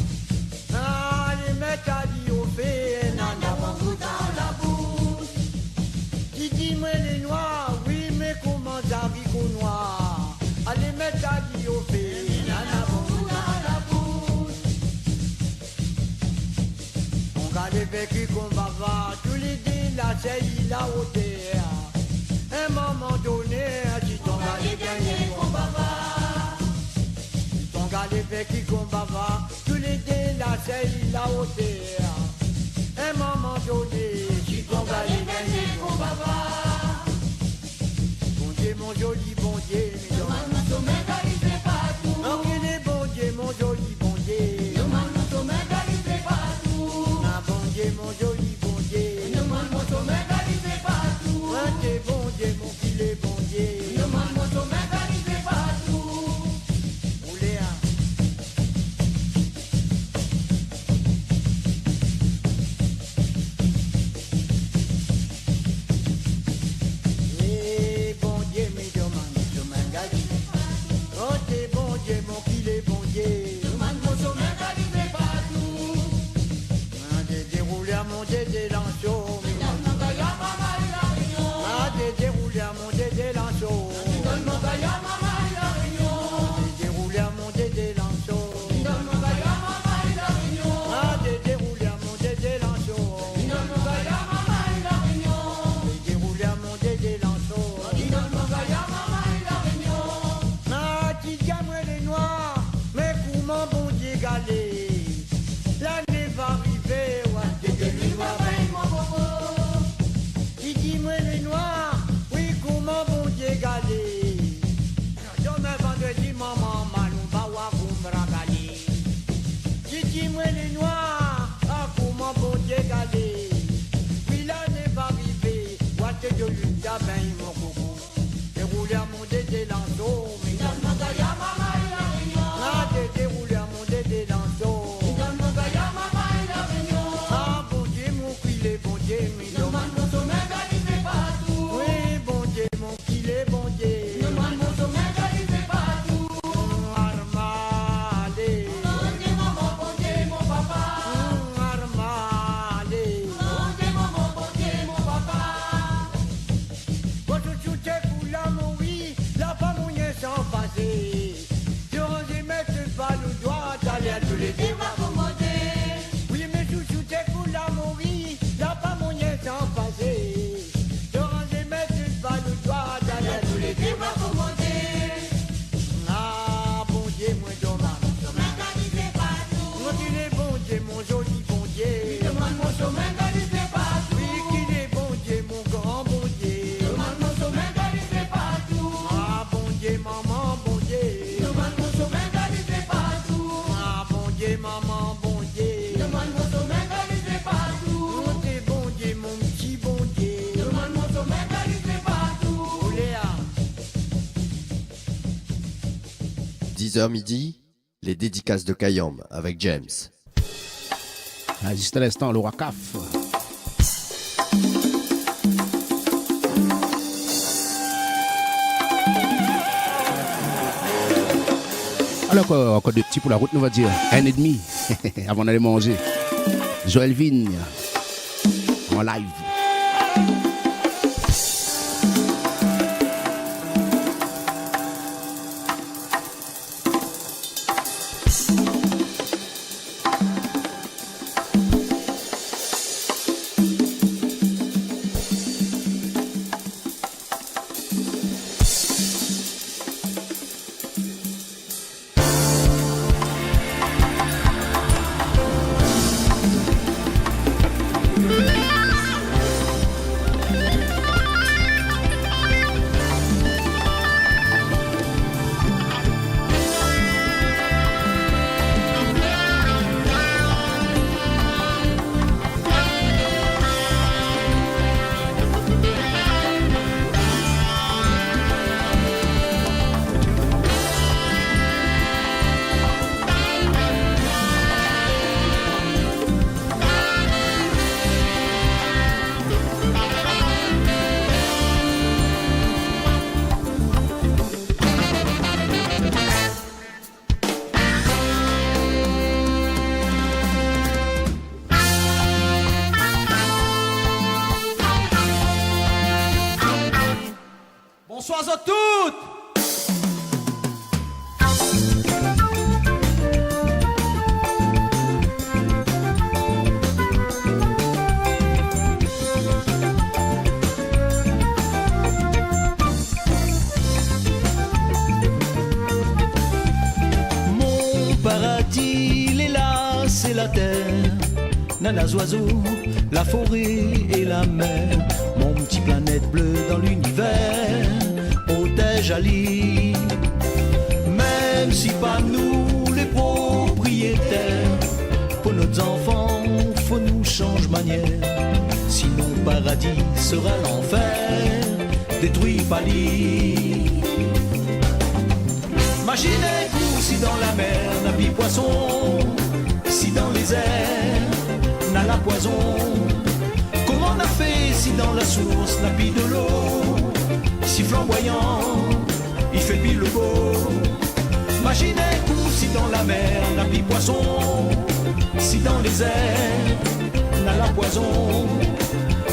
Ah, les mecs a dit au fait, n'en a pas goût dans la bouche. Qui dit moi les noirs, oui, mais pour manger haricots noirs. Allez mettre à qui au fait, nana bon dans la bouche. On garde les vécus qu'on va voir, tous les dés, la chaîne, la hauteur. Un moment donné, si ton gars les gagner qu'on va voir. Ton gars les vécus qu'on va voir, tous les dés, la chaîne, la hauteur. Un moment donné, si ton gars les gagner qu'on va voir. Bon Dieu, mon joli bon Dieu, mais demande mon sommeil, il fait pas tout. Non, il est bon Dieu, mon joli bon Dieu. Demande mon sommeil, il fait pas tout. Ah, bon Dieu, mon joli bon Dieu. Demande mon sommeil, il fait pas tout. Ah, t'es bon Dieu, mon filet bon Dieu. Demande mon sommeil, il fait pas tout. Oléa. Eh, bon Dieu, mais demande mon sommeil, il fait pas tout. Oh, t'es bon Dieu, mon filet bon Dieu. Demande mon sommeil, il fait pas tout. Ah, j'ai déroulé à mon dédé lanceau. Ah, j'ai déroulé à mon dédé lanceau. J'ai déroulé à mon dédé lanceau. Ah, j'ai déroulé à mon dédé lanceau. J'ai déroulé à mon dédé lanceau. Ah, tu gammes les noirs, mais comment bon Dieu galé. L'année va arriver, ouais, t'es les noirs, ben mon bobo. Il dit moi les noirs, oui comment bon Dieu galé. Demain vendredi maman malou va voir vous bragalé. Il dit moi les noirs, ah comment bon Dieu galé. Oui l'année va arriver, ouais t'es de l'une ben mon coco. Déroulé à mon dédé lanceau, mais ah t'es déroulé à mon dédé lanceau. Ah bon Dieu mon filet bon Dieu, mais demande mon sommeil. Oui, bon Dieu, mon filet, bon Dieu. Demande mon sommeil, il fait pas tout. Armalé. Bon Dieu, maman, bon Dieu, mon papa. Armalé. Bon Dieu, maman, bon Dieu, mon papa. Quand tu t'es pour la oui, la femme on y est sans passer. Tu ranges mettre pas le doigt, t'allais à tous les deux va commander. Oui, mais tu t'es pour la oui, la femme on y est sans passer. Ah, bon Dieu, moi demande mon sommeil, il fait pas tout. Moi qu'il est bon Dieu, mon joli bon Dieu. Demande mon sommeil, il fait pas tout. Oui, qu'il est bon Dieu, mon grand bon Dieu. Demande mon sommeil, il fait pas tout. Ah, bon Dieu, maman, bon Dieu. Demande mon sommeil, il fait pas tout. Ah, bon Dieu, maman, bon Dieu. Demande mon sommeil, il fait pas tout. Oh, t'es bon Dieu, mon petit bon Dieu. Demande mon sommeil, il fait pas tout. Oléa. 10h midi, les dédicaces de Kayam avec James. Ah, juste à l'instant, le Wakaf. Alors, encore deux petits pour la route, on va dire. 1,5 avant d'aller manger. Joël Vigne en live. la terre, nanas oiseaux, la forêt et la mer. Mon petit planète bleue dans l'univers, protège Ali. Même si pas nous les propriétaires, pour nos enfants, faut nous changer manière. Sinon paradis sera l'enfer, détruit par l'île. Imaginez-vous si dans la mer n'a plus poisson, si dans les airs n'a la poison. Comment on a fait si dans la source n'a plus de l'eau, si flamboyant il fait plus le beau. Imaginez-vous si dans la mer n'a plus poisson, si dans les airs n'a la poison.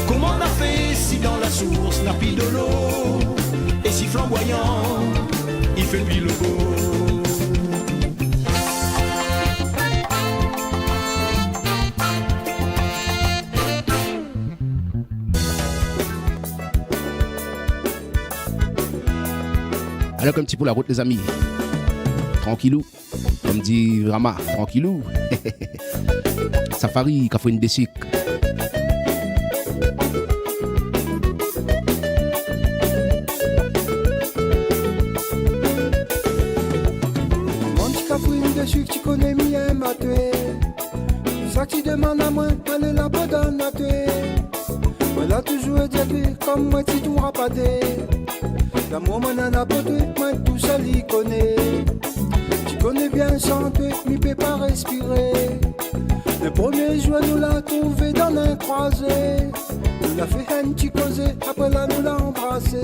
Comment on a fait si dans la source n'a plus de l'eau, et si flamboyant il fait plus le beau. Alors comme petit pour la route les amis, tranquillou, comme dit Rama, tranquillou. Safari, Cafouine des Sics. Mon petit Cafouine des Sics, tu connais bien ma tuée. Ça que tu demandes à moi, elle est là pour donner à tuer. Elle a toujours dit à tuer, comme moi tu t'auras pas dit. L'amour m'en a pas tué, moi tout seul y connaît. Tu connais bien sans tuer, m'y peut pas respirer. Le premier jour nous l'a trouvé dans un croisé. Nous l'a fait un petit causé, après là nous l'a embrassé.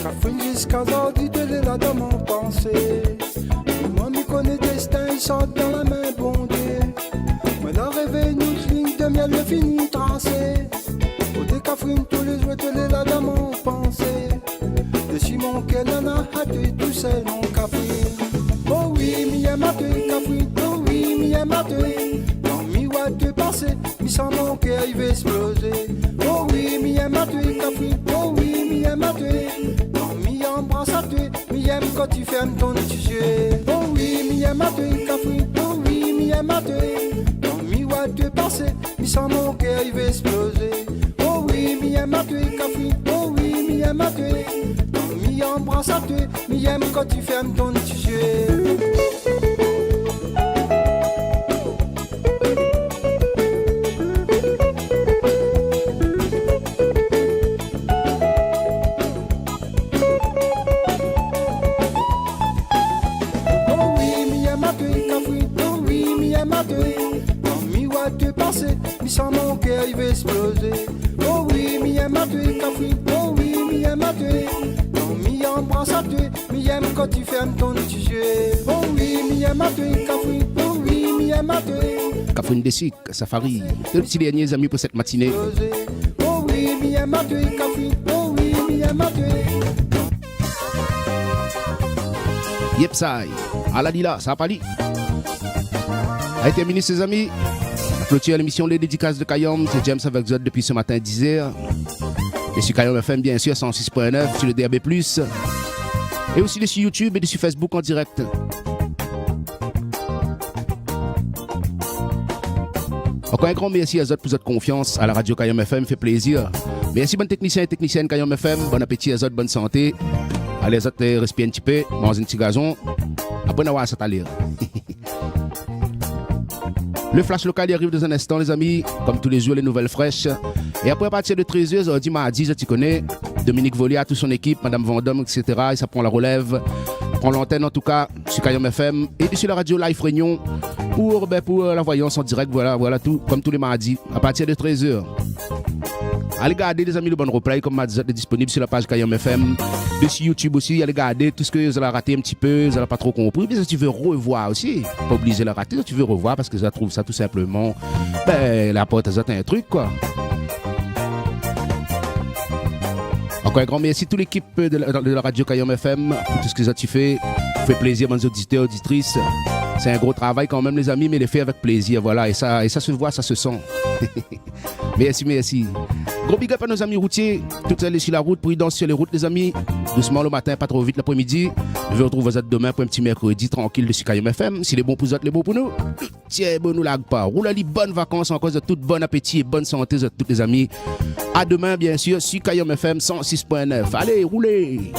Cafouine jusqu'à aujourd'hui, tu es là dans mon pensée. Moi m'y connais destin, il sort dans la main bon Dieu. Moi l'a rêvé, nous ligne de miel, le fini tracé. Côté Cafouine, tous les jours, tu es là dans mon pensée. De Simon qu'elle en a hâté, tout seul mon Cafouine. Oh oui, mi aime à tuer, Cafouine, oh oui, mi aime à tuer. Non, mi va te passer, mi sent mon cœur, il va exploser. Oh oui, mi aime à tuer, Cafouine, oh oui, mi aime à tuer. Non, mi embrasse à tuer, mi aime quand tu fermes ton yeux. Oh oui, mi aime à tuer, Cafouine, oh oui, mi aime à tuer. Non, mi va te passer, mi sent mon cœur, il va exploser. Oh oui, mi aime à tuer, Cafouine, oh oui, mi aime à tuer. Mi embrasse à tuer, mi aime quand tu fermes ton yeux. Oh oui, mi aime à tuer, Cafouine, oh oui, mi aime à tuer. Quand mi va te passer, mi sent mon cœur, il va exploser. Oh oui, mi aime à tuer, Cafouine, oh oui, mi aime à tuer. Mi embrasse à tuer, mi aime quand tu fermes ton yeux. Oh oui, mi aime à tuer, Cafouine, oh oui, mi aime à tuer. Cafouine des Sics, Safari. Deux petits derniers amis pour cette matinée. Oh oui, mi aime à tuer, Cafouine, oh oui, mi aime à tuer. Yep, ça y est. Aladila, ça a pas dit. A terminé, ses amis. Clôture l'émission Les Dédicaces de Kayom. C'est James avec Zod depuis ce matin 10h. Et sur Kayom FM, bien sûr, 106.9 sur le DAB+. Et aussi sur YouTube et sur Facebook en direct. Encore un grand merci à Zod pour votre confiance à la radio Kayom FM, fait plaisir. Merci, bon technicien et technicienne Kayom FM. Bon appétit à Zod, bonne santé. Allez, Zod, respire un petit peu, mange un petit gazon. Abonne à ça t'allait. Le flash local y arrive dans un instant, les amis. Comme tous les jours, les nouvelles fraîches. Et après, à partir de 13h, aujourd'hui, mardi, tu connais, Dominique Volia, toute son équipe, Madame Vendôme, etc. Et ça prend la relève. Prend l'antenne, en tout cas, sur Kayom FM. Et sur la radio Live Réunion pour la voyance en direct. Voilà tout, comme tous les mardis, à partir de 13h. Allez garder, les amis, le bon replay, comme m'a dit, est disponible sur la page Kayom FM. Et sur YouTube aussi, allez garder tout ce que vous avez raté un petit peu, vous n'avez pas trop compris. Mais si tu veux revoir aussi, pas obligé de la rater, si tu veux revoir, parce que je trouve ça tout simplement, la porte, ça un truc, quoi. Encore un grand merci à toute l'équipe de la radio Kayom FM pour tout ce que ça tu fais. Fait plaisir, mes auditeurs, auditrices. C'est un gros travail quand même, les amis, mais les fait avec plaisir, voilà. Et ça se voit, ça se sent. Merci. Gros big up à nos amis routiers, toutes celles sur la route, prudence sur les routes, les amis. Doucement le matin, pas trop vite l'après-midi. Je vous retrouve vous demain pour un petit mercredi tranquille de Kayom FM. Si les bons pour vous, les bons pour nous. Tiens, bon, nous lag pas. Roule les bonnes vacances en cause de tout bon appétit et bonne santé de tous les amis. À demain, bien sûr, sur Kayom FM 106.9. Allez, roulez!